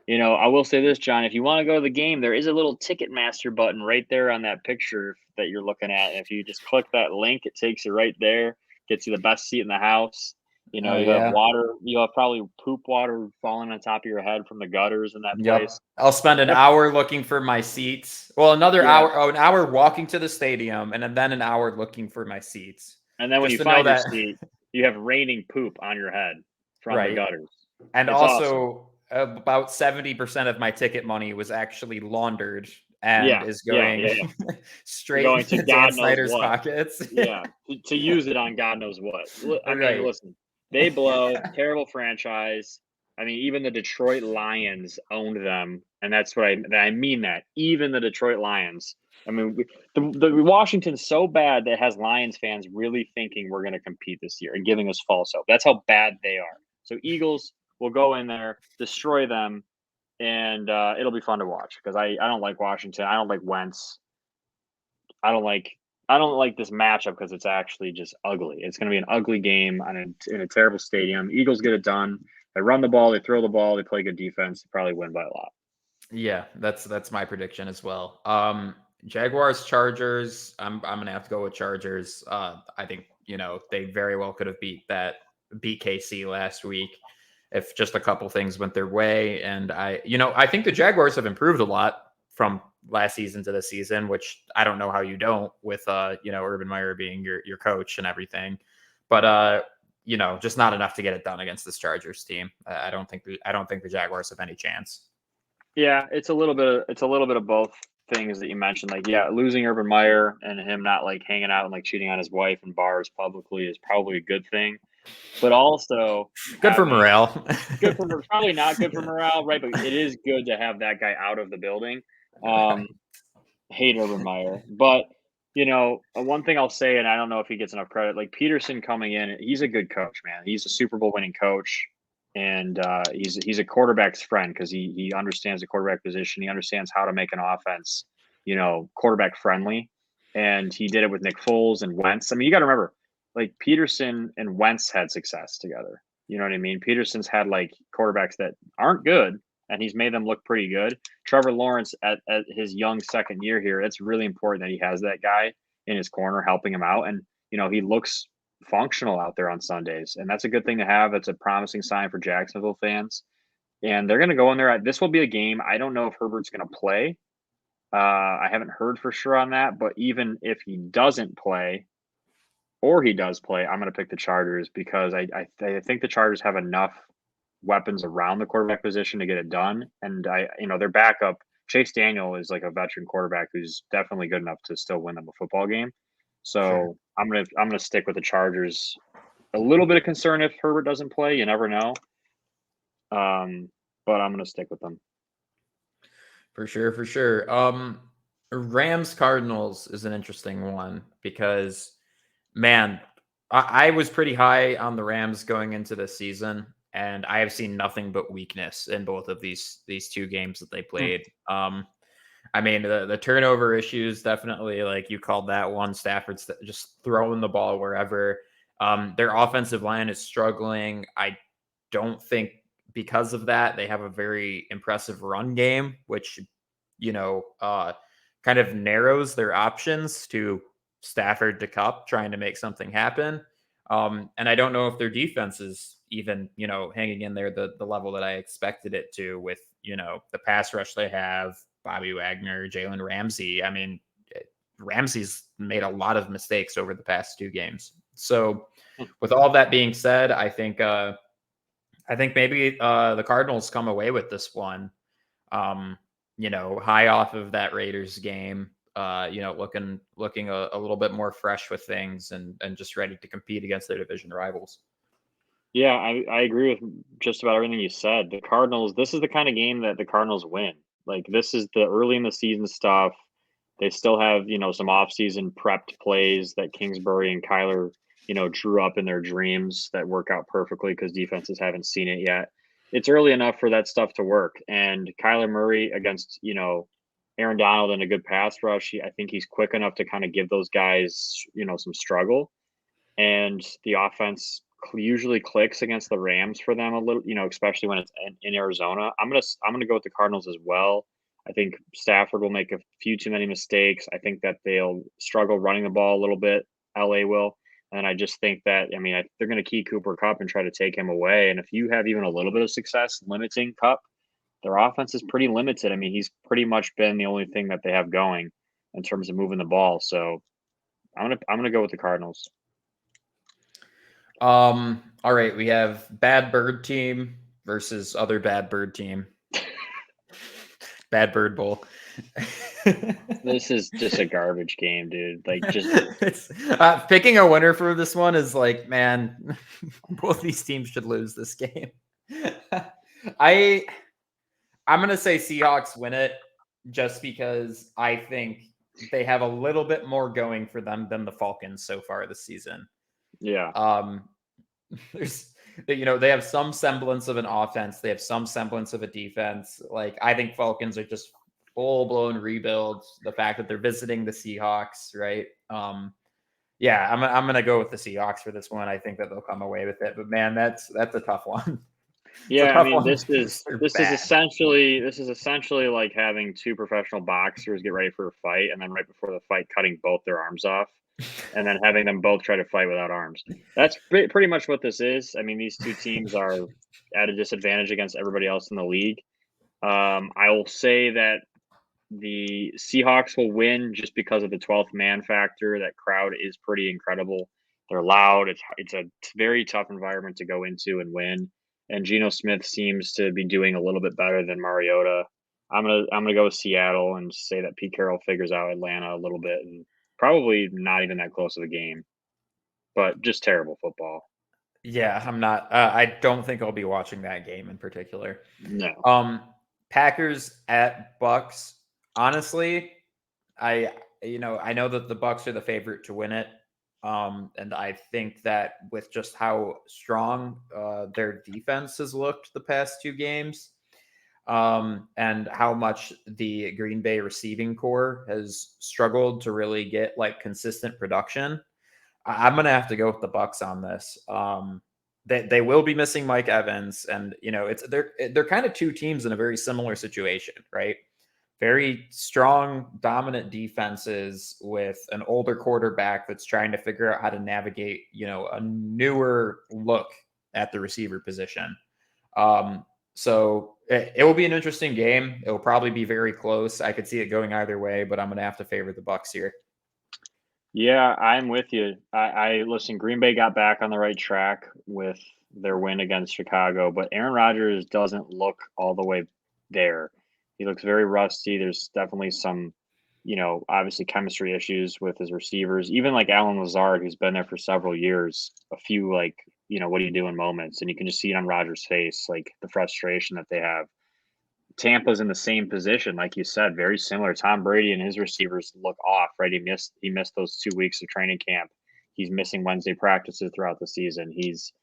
I will say this, John, if you want to go to the game, there is a little Ticketmaster button right there on that picture that you're looking at. If you just click that link, it takes you right there, gets you the best seat in the house. You know, Oh, you have yeah. water, you have probably poop water falling on top of your head from the gutters in that Yep. place. I'll spend an That's hour looking for my seats. Well, another yeah, hour, an hour walking to the stadium, and then an hour looking for my seats, and then when just you to know find your that. seat, you have raining poop on your head from the Right. gutters. And It's awesome. also, about 70% of my ticket money was actually laundered and Yeah, is yeah, going yeah, yeah. straight Going to into Dan God knows Snyder's what. pockets. Yeah, to use it on God knows what. I mean, Right. listen, they blow, terrible franchise. I mean, even the Detroit Lions owned them, and that's what I mean that. Even the Detroit Lions. I mean, the Washington's so bad that has Lions fans really thinking we're going to compete this year and giving us false hope. That's how bad they are. So Eagles will go in there, destroy them, and it'll be fun to watch because I don't like Washington. I don't like Wentz. I don't like I don't like this matchup because it's actually just ugly. It's going to be an ugly game in a terrible stadium. Eagles get it done. They run the ball, they throw the ball, they play good defense. They probably win by a lot. Yeah, that's my prediction as well. Jaguars, Chargers. I'm gonna have to go with Chargers. I think they very well could have beat KC last week if just a couple things went their way. And I think the Jaguars have improved a lot from last season to this season, which I don't know how you don't with Urban Meyer being your coach and everything. But just not enough to get it done against this Chargers team. I don't think the Jaguars have any chance. Yeah, it's a little bit of both things that you mentioned. Like, yeah, losing Urban Meyer and him not like hanging out and like cheating on his wife in bars publicly is probably a good thing. But also Good for having morale. good for probably not good for morale, right? But it is good to have that guy out of the building. Um, hate Urban Meyer. But, one thing I'll say, and I don't know if he gets enough credit, like Peterson coming in, he's a good coach, man. He's a Super Bowl winning coach. And he's a quarterback's friend because he understands the quarterback position. He understands how to make an offense, quarterback friendly. And he did it with Nick Foles and Wentz. I mean, you got to remember, like Peterson and Wentz had success together. You know what I mean? Peterson's had like quarterbacks that aren't good, and he's made them look pretty good. Trevor Lawrence at his young second year here, it's really important that he has that guy in his corner helping him out. And, he looks functional out there on Sundays. And that's a good thing to have. It's a promising sign for Jacksonville fans. And they're going to go in there. This will be a game. I don't know if Herbert's going to play. I haven't heard for sure on that. But even if he doesn't play or he does play, I'm going to pick the Chargers because I think the Chargers have enough weapons around the quarterback position to get it done. And their backup, Chase Daniel, is like a veteran quarterback who's definitely good enough to still win them a football game. Sure. So I'm gonna stick with the Chargers. A little bit of concern if Herbert doesn't play. You never know. But I'm gonna stick with them. For sure, for sure. Rams Cardinals is an interesting one because, man, I was pretty high on the Rams going into this season, and I have seen nothing but weakness in both of these two games that they Hmm. played. I mean, the turnover issues definitely, like you called that one. Stafford's just throwing the ball wherever. Their offensive line is struggling. I don't think because of that they have a very impressive run game, which you know uh, kind of narrows their options to Stafford to Cup trying to make something happen. And I don't know if their defense is even hanging in there the level that I expected it to with the pass rush they have, Bobby Wagner, Jalen Ramsey. I mean, Ramsey's made a lot of mistakes over the past two games. So, with all that being said, I think maybe the Cardinals come away with this one. Um, high off of that Raiders game. Looking a little bit more fresh with things and just ready to compete against their division rivals. Yeah, I agree with just about everything you said. The Cardinals. This is the kind of game that the Cardinals win. Like this is the early in the season stuff. They still have some off-season prepped plays that Kingsbury and Kyler drew up in their dreams that work out perfectly because defenses haven't seen it yet. It's early enough for that stuff to work. And Kyler Murray against Aaron Donald and a good pass rush, I think he's quick enough to kind of give those guys some struggle. And the offense usually clicks against the Rams for them a little, especially when it's in Arizona. I'm gonna go with the Cardinals as well. I think Stafford will make a few too many mistakes. I think that they'll struggle running the ball a little bit. LA will, And I just think that, I mean, they're going to key Cooper Cup and try to take him away. And if you have even a little bit of success limiting Cup, their offense is pretty limited. I mean, he's pretty much been the only thing that they have going in terms of moving the ball. So I'm gonna go with the Cardinals. All right, we have bad bird team versus other bad bird team. Bad bird bowl. This is just a garbage game, dude. Like, just picking a winner for this one is like, man, both these teams should lose this game. I'm gonna say Seahawks win it just because I think they have a little bit more going for them than the Falcons so far this season. yeah. There's, they have some semblance of an offense. They have some semblance of a defense. Like, I think Falcons are just full blown rebuilds. The fact that they're visiting the Seahawks, right? Yeah, I'm gonna go with the Seahawks for this one. I think that they'll come away with it. But man, that's a tough one. Yeah, I mean, One. this is essentially like having two professional boxers get ready for a fight, and then right before the fight, cutting both their arms off, and then having them both try to fight without arms. That's pretty much what this is. I mean, these two teams are at a disadvantage against everybody else in the league. I will say that the Seahawks will win just because of the 12th man factor. That crowd is pretty incredible. They're loud. It's a very tough environment to go into and win. And Geno Smith seems to be doing a little bit better than Mariota. I'm gonna go with Seattle and say that Pete Carroll figures out Atlanta a little bit, and probably not even that close of a game, but just terrible football. Yeah, I'm not. I don't think I'll be watching that game in particular. No. Packers at Bucks. Honestly, I know that the Bucks are the favorite to win it. And I think that with just how strong their defense has looked the past two games, and how much the Green Bay receiving core has struggled to really get like consistent production, I'm gonna have to go with the Bucks on this. They will be missing Mike Evans, and they're kind of two teams in a very similar situation, right? Very strong, dominant defenses with an older quarterback that's trying to figure out how to navigate, a newer look at the receiver position. So it will be an interesting game. It will probably be very close. I could see it going either way, but I'm going to have to favor the Bucks here. Yeah, I'm with you. I listen. Green Bay got back on the right track with their win against Chicago, but Aaron Rodgers doesn't look all the way there. He looks very rusty. There's definitely some, obviously chemistry issues with his receivers. Even like Alan Lazard, who's been there for several years, a few like, what do you do in moments, and you can just see it on Rodgers' face, like the frustration that they have. Tampa's in the same position, like you said, very similar. Tom Brady and his receivers look off, right? He missed those 2 weeks of training camp. He's missing Wednesday practices throughout the season. He's,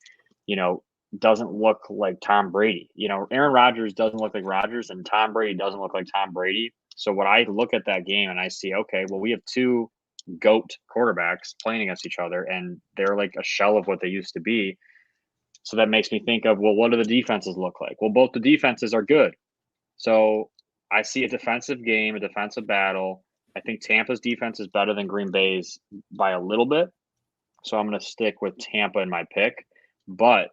you know, doesn't look like Tom Brady. Aaron Rodgers doesn't look like Rodgers, and Tom Brady doesn't look like Tom Brady. So when I look at that game and I see, okay, well, we have two GOAT quarterbacks playing against each other, and they're like a shell of what they used to be. So that makes me think of, well, what do the defenses look like? Well, both the defenses are good. So I see a defensive game, a defensive battle. I think Tampa's defense is better than Green Bay's by a little bit. So I'm going to stick with Tampa in my pick. But,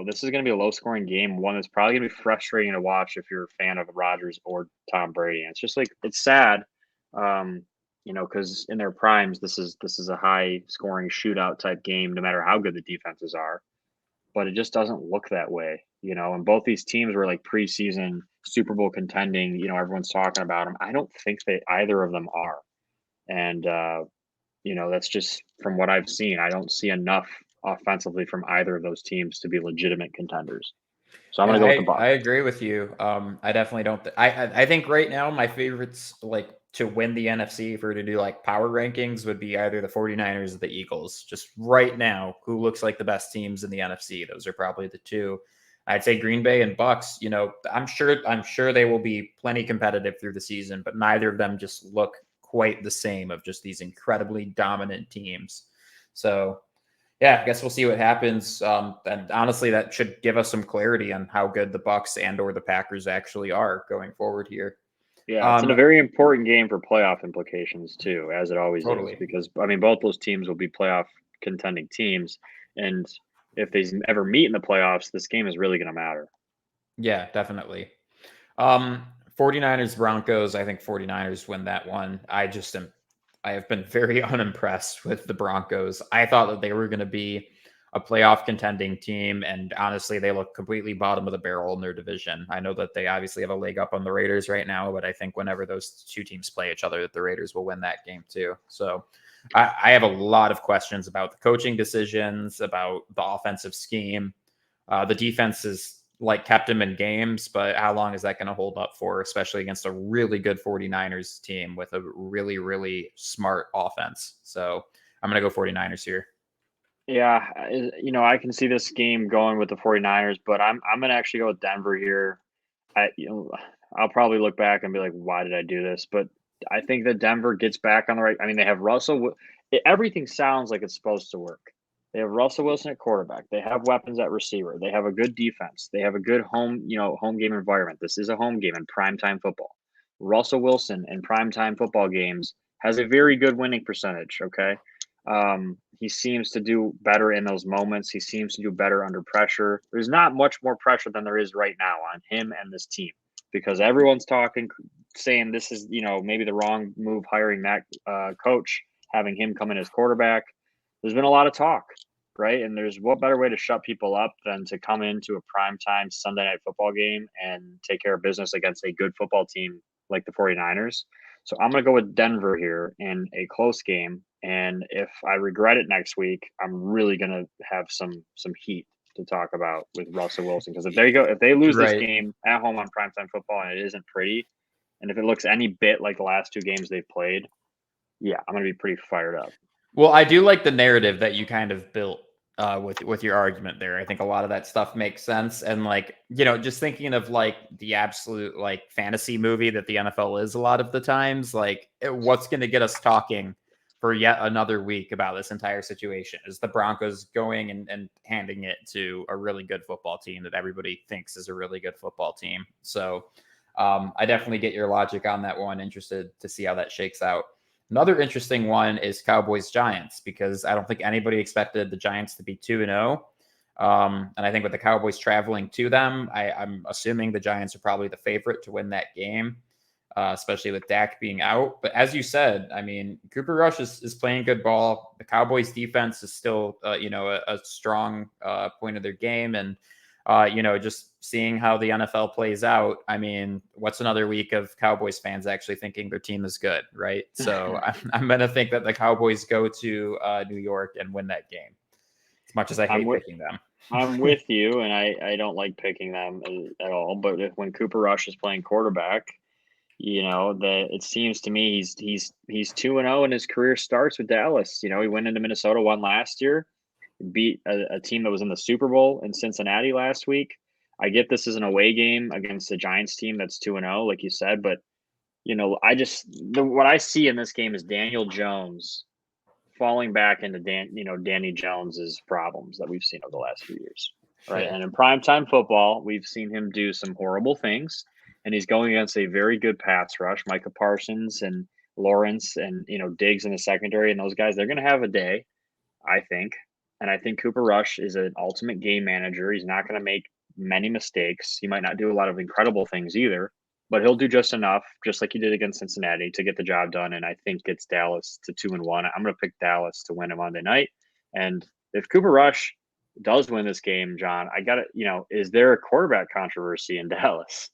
this is going to be a low scoring game, one that's probably going to be frustrating to watch if you're a fan of Rodgers or Tom Brady. And it's just like, it's sad, because in their primes, this is a high scoring shootout type game, no matter how good the defenses are. But it just doesn't look that way, and both these teams were like preseason Super Bowl contending, everyone's talking about them. I don't think that either of them are. And, that's just from what I've seen. I don't see enough offensively from either of those teams to be legitimate contenders. So I'm Yeah, going to go with the I Bucks. agree with you. I definitely don't. I think right now my favorites like to win the NFC, for to do like power rankings, would be either the 49ers or the Eagles. Just right now, who looks like the best teams in the NFC? Those are probably the two. I'd say Green Bay and Bucks. I'm sure they will be plenty competitive through the season, but neither of them just look quite the same of just these incredibly dominant teams. So yeah, I guess we'll see what happens. And honestly, that should give us some clarity on how good the Bucks and or the Packers actually are going forward here. Yeah, it's in a very important game for playoff implications too, as it always is, Totally. because I mean both those teams will be playoff contending teams. And if they ever meet in the playoffs, this game is really going to matter. Yeah, definitely. 49ers Broncos, I think 49ers win that one. I have been very unimpressed with the Broncos. I thought that they were going to be a playoff contending team, and honestly, they look completely bottom of the barrel in their division. I know that they obviously have a leg up on the Raiders right now, but I think whenever those two teams play each other, that the Raiders will win that game too. So I have a lot of questions about the coaching decisions, about the offensive scheme. The defense is like kept him in games, but how long is that going to hold up for, especially against a really good 49ers team with a really, really smart offense? So I'm going to go 49ers here. Yeah, I can see this game going with the 49ers, but I'm going to actually go with Denver here. I'll probably look back and be like, why did I do this? But I think that Denver gets back on the right. I mean, they have Russell. Everything sounds like it's supposed to work. They have Russell Wilson at quarterback. They have weapons at receiver. They have a good defense. They have a good home game environment. This is a home game in primetime football. Russell Wilson in primetime football games has a very good winning percentage. Okay. He seems to do better in those moments. He seems to do better under pressure. There's not much more pressure than there is right now on him and this team because everyone's talking, saying this is, maybe the wrong move hiring that coach, having him come in as quarterback. There's been a lot of talk, right? And there's what better way to shut people up than to come into a primetime Sunday night football game and take care of business against a good football team like the 49ers. So I'm going to go with Denver here in a close game. And if I regret it next week, I'm really going to have some heat to talk about with Russell Wilson. Because if they lose this Right. game at home on primetime football and it isn't pretty, and if it looks any bit like the last two games they've played, yeah, I'm going to be pretty fired up. Well, I do like the narrative that you kind of built with your argument there. I think a lot of that stuff makes sense, and just thinking of like the absolute like fantasy movie that the NFL is a lot of the times. Like, what's going to get us talking for yet another week about this entire situation is the Broncos going and handing it to a really good football team that everybody thinks is a really good football team. So I definitely get your logic on that one. Interested to see how that shakes out. Another interesting one is Cowboys Giants, because I don't think anybody expected the Giants to be 2-0. And I think with the Cowboys traveling to them, I'm assuming the Giants are probably the favorite to win that game, especially with Dak being out. But as you said, I mean, Cooper Rush is playing good ball. The Cowboys defense is still, a strong point of their game. And just seeing how the NFL plays out, I mean, what's another week of Cowboys fans actually thinking their team is good, right? So I'm going to think that the Cowboys go to New York and win that game, as much as I hate picking them. I'm with you, and I don't like picking them at all. But when Cooper Rush is playing quarterback, that it seems to me he's 2-0 and his career starts with Dallas. He went into Minnesota, won last year, beat a team that was in the Super Bowl in Cincinnati last week. I get this is an away game against the Giants team that's 2-0, like you said, but what I see in this game is Daniel Jones falling back into Danny Jones's problems that we've seen over the last few years, right? Sure. And in primetime football, we've seen him do some horrible things, and he's going against a very good pass rush, Micah Parsons and Lawrence and Diggs in the secondary, and those guys, they're going to have a day, I think. And I think Cooper Rush is an ultimate game manager. He's not going to make many mistakes. He might not do a lot of incredible things either, but he'll do just enough, just like he did against Cincinnati, to get the job done. And I think it's Dallas to 2-1. I'm going to pick Dallas to win on Monday night. And if Cooper Rush does win this game, John, I got to, is there a quarterback controversy in Dallas?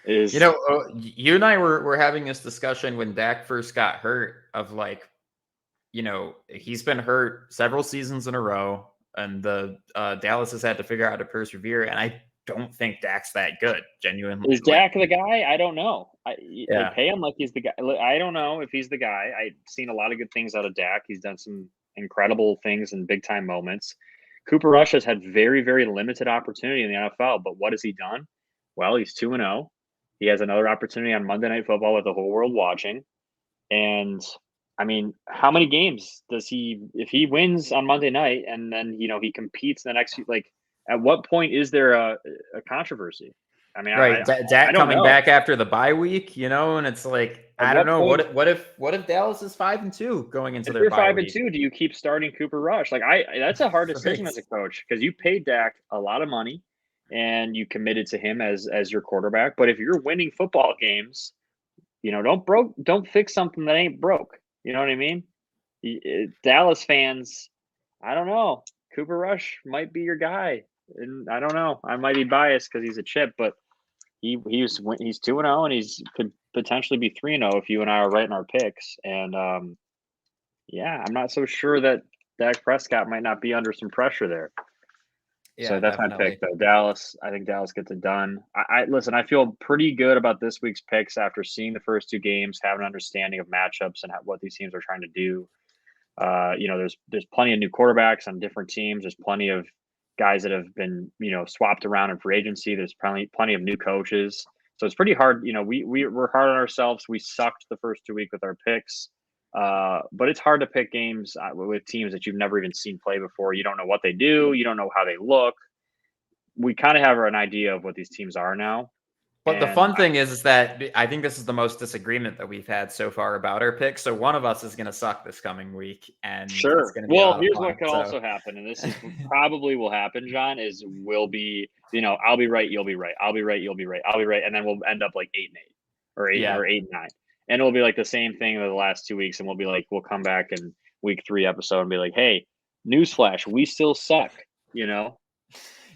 You and I were having this discussion when Dak first got hurt of like, he's been hurt several seasons in a row, and the Dallas has had to figure out how to persevere. And I don't think Dak's that good, genuinely. Is Dak the guy? I don't know. They Yeah. pay him like he's the guy. I don't know if he's the guy. I've seen a lot of good things out of Dak. He's done some incredible things in big time moments. Cooper Rush has had very, very limited opportunity in the NFL, but what has he done? Well, he's 2-0. He has another opportunity on Monday Night Football with the whole world watching. And I mean, how many games does he, if he wins on Monday night and then, he competes in the next, like, at what point is there a controversy? I mean, Right, I Dak don't coming know. back after the bye week, and it's like At I don't what know point, what if Dallas is 5-2 going into if their you're bye 5-2, week, do you keep starting Cooper Rush? Like that's a hard decision right? as a coach because you paid Dak a lot of money and you committed to him as your quarterback. But if you're winning football games, don't fix something that ain't broke. You know what I mean? Dallas fans, I don't know. Cooper Rush might be your guy, and I don't know. I might be biased because he's a chip, but he's 2-0, and he's could potentially be 3-0 if you and I are right in our picks. And yeah, I'm not so sure that Dak Prescott might not be under some pressure there. So Yeah, that's my pick, definitely. though. Dallas. I think Dallas gets it done. I listen. I feel pretty good about this week's picks after seeing the first two games, have an understanding of matchups and what these teams are trying to do. There's plenty of new quarterbacks on different teams. There's plenty of guys that have been swapped around in free agency. There's plenty of new coaches. So it's pretty hard. We're hard on ourselves. We sucked the first 2 weeks with our picks, but it's hard to pick games with teams that you've never even seen play before. You don't know what they do. You don't know how they look. We kind of have an idea of what these teams are now, But the and fun thing is that I think this is the most disagreement that we've had so far about our picks. So one of us is going to suck this coming week, and it's sure. going to be a Well, lot of here's what fun. could So also happen, and this is probably will happen, John, is we'll be, I'll be right, you'll be right. I'll be right, you'll be right. I'll be right. And then we'll end up like 8-8 or eight yeah, or 8-9. And it'll be like the same thing of the last 2 weeks. And we'll be like, we'll come back in week 3 episode and be like, hey, newsflash, we still suck, you know?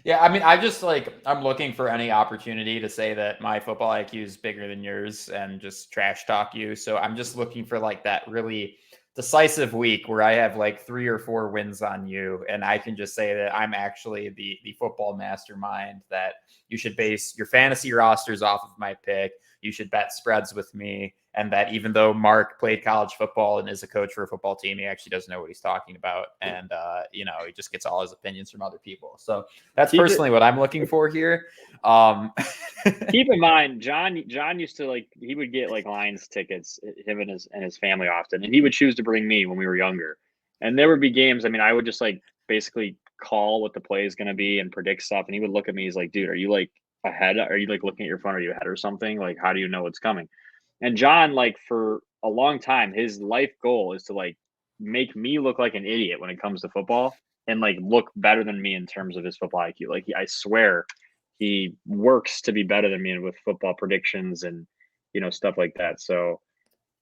yeah. I mean, I'm looking for any opportunity to say that my football IQ is bigger than yours and just trash talk you. So I'm just looking for like that really decisive week where I have like 3 or 4 wins on you, and I can just say that I'm actually the football mastermind that you should base your fantasy rosters off of my pick. You should bet spreads with me, and that even though Mark played college football and is a coach for a football team, he actually doesn't know what he's talking about, and he just gets all his opinions from other people. So that's Keep it personally what I'm looking for here. Um, keep in mind, John used to he would get like Lions tickets, him and his family often, and he would choose to bring me when we were younger. And there would be games. I mean, I would just like basically call what the play is going to be and predict stuff, and he would look at me. He's like, "Dude, are you like ahead? Are you like looking at your phone? Are you ahead or something? Like, how do you know what's coming?" And John, like for a long time, his life goal is to like make me look like an idiot when it comes to football and like look better than me in terms of his football IQ. Like I swear he works to be better than me with football predictions and stuff like that. So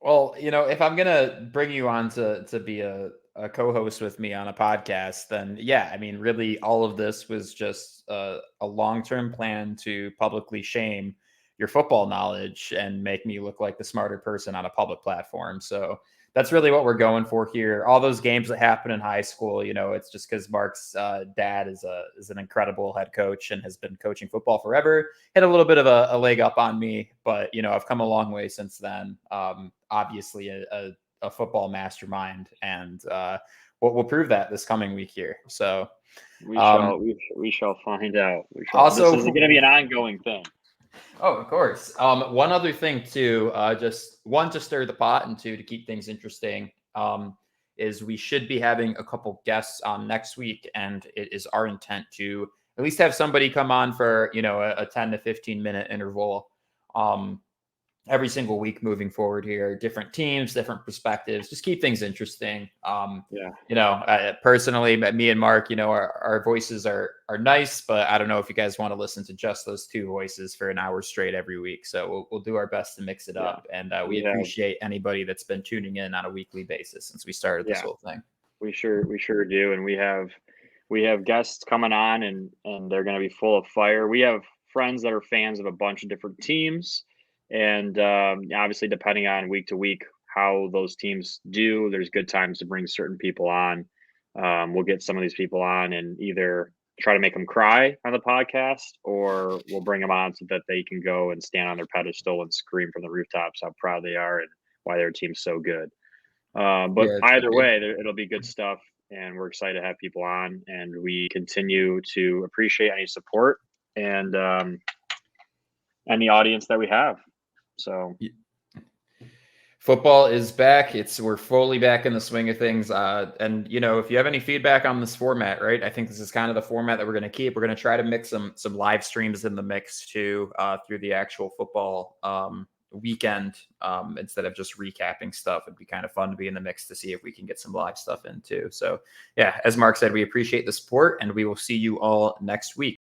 well, if I'm gonna bring you on to be a co-host with me on a podcast, then yeah, I mean, really, all of this was just a long-term plan to publicly shame your football knowledge and make me look like the smarter person on a public platform. So that's really what we're going for here. All those games that happen in high school, it's just because Mark's dad is an incredible head coach and has been coaching football forever. Had a little bit of a leg up on me, but I've come a long way since then. Obviously, a football mastermind, and we'll prove that this coming week here. So we um, shall we shall find out. This is going to be also. an ongoing thing. Oh, of course. One other thing too, just one to stir the pot, and two to keep things interesting, is we should be having a couple guests on next week, and it is our intent to at least have somebody come on for a 10 to 15 minute interval. Every single week moving forward here, different teams, different perspectives, just keep things interesting. Yeah. Personally, me and Mark, our voices are nice, but I don't know if you guys want to listen to just those two voices for an hour straight every week. So we'll do our best to mix it Yeah. up, and we appreciate anybody that's been tuning in on a weekly basis since we started this whole thing. We sure do, and we have guests coming on, and they're going to be full of fire. We have friends that are fans of a bunch of different teams, and obviously, depending on week to week how those teams do, there's good times to bring certain people on. We'll get some of these people on and either try to make them cry on the podcast, or we'll bring them on so that they can go and stand on their pedestal and scream from the rooftops how proud they are and why their team's so good. But Yeah, either way, it'll be good stuff, and we're excited to have people on. And we continue to appreciate any support and any audience that we have. So Football is back. We're fully back in the swing of things. And if you have any feedback on this format, right? I think this is kind of the format that we're going to keep. We're going to try to mix some live streams in the mix too, through the actual football weekend, instead of just recapping stuff. It'd be kind of fun to be in the mix to see if we can get some live stuff in too. So yeah, as Mark said, we appreciate the support, and we will see you all next week.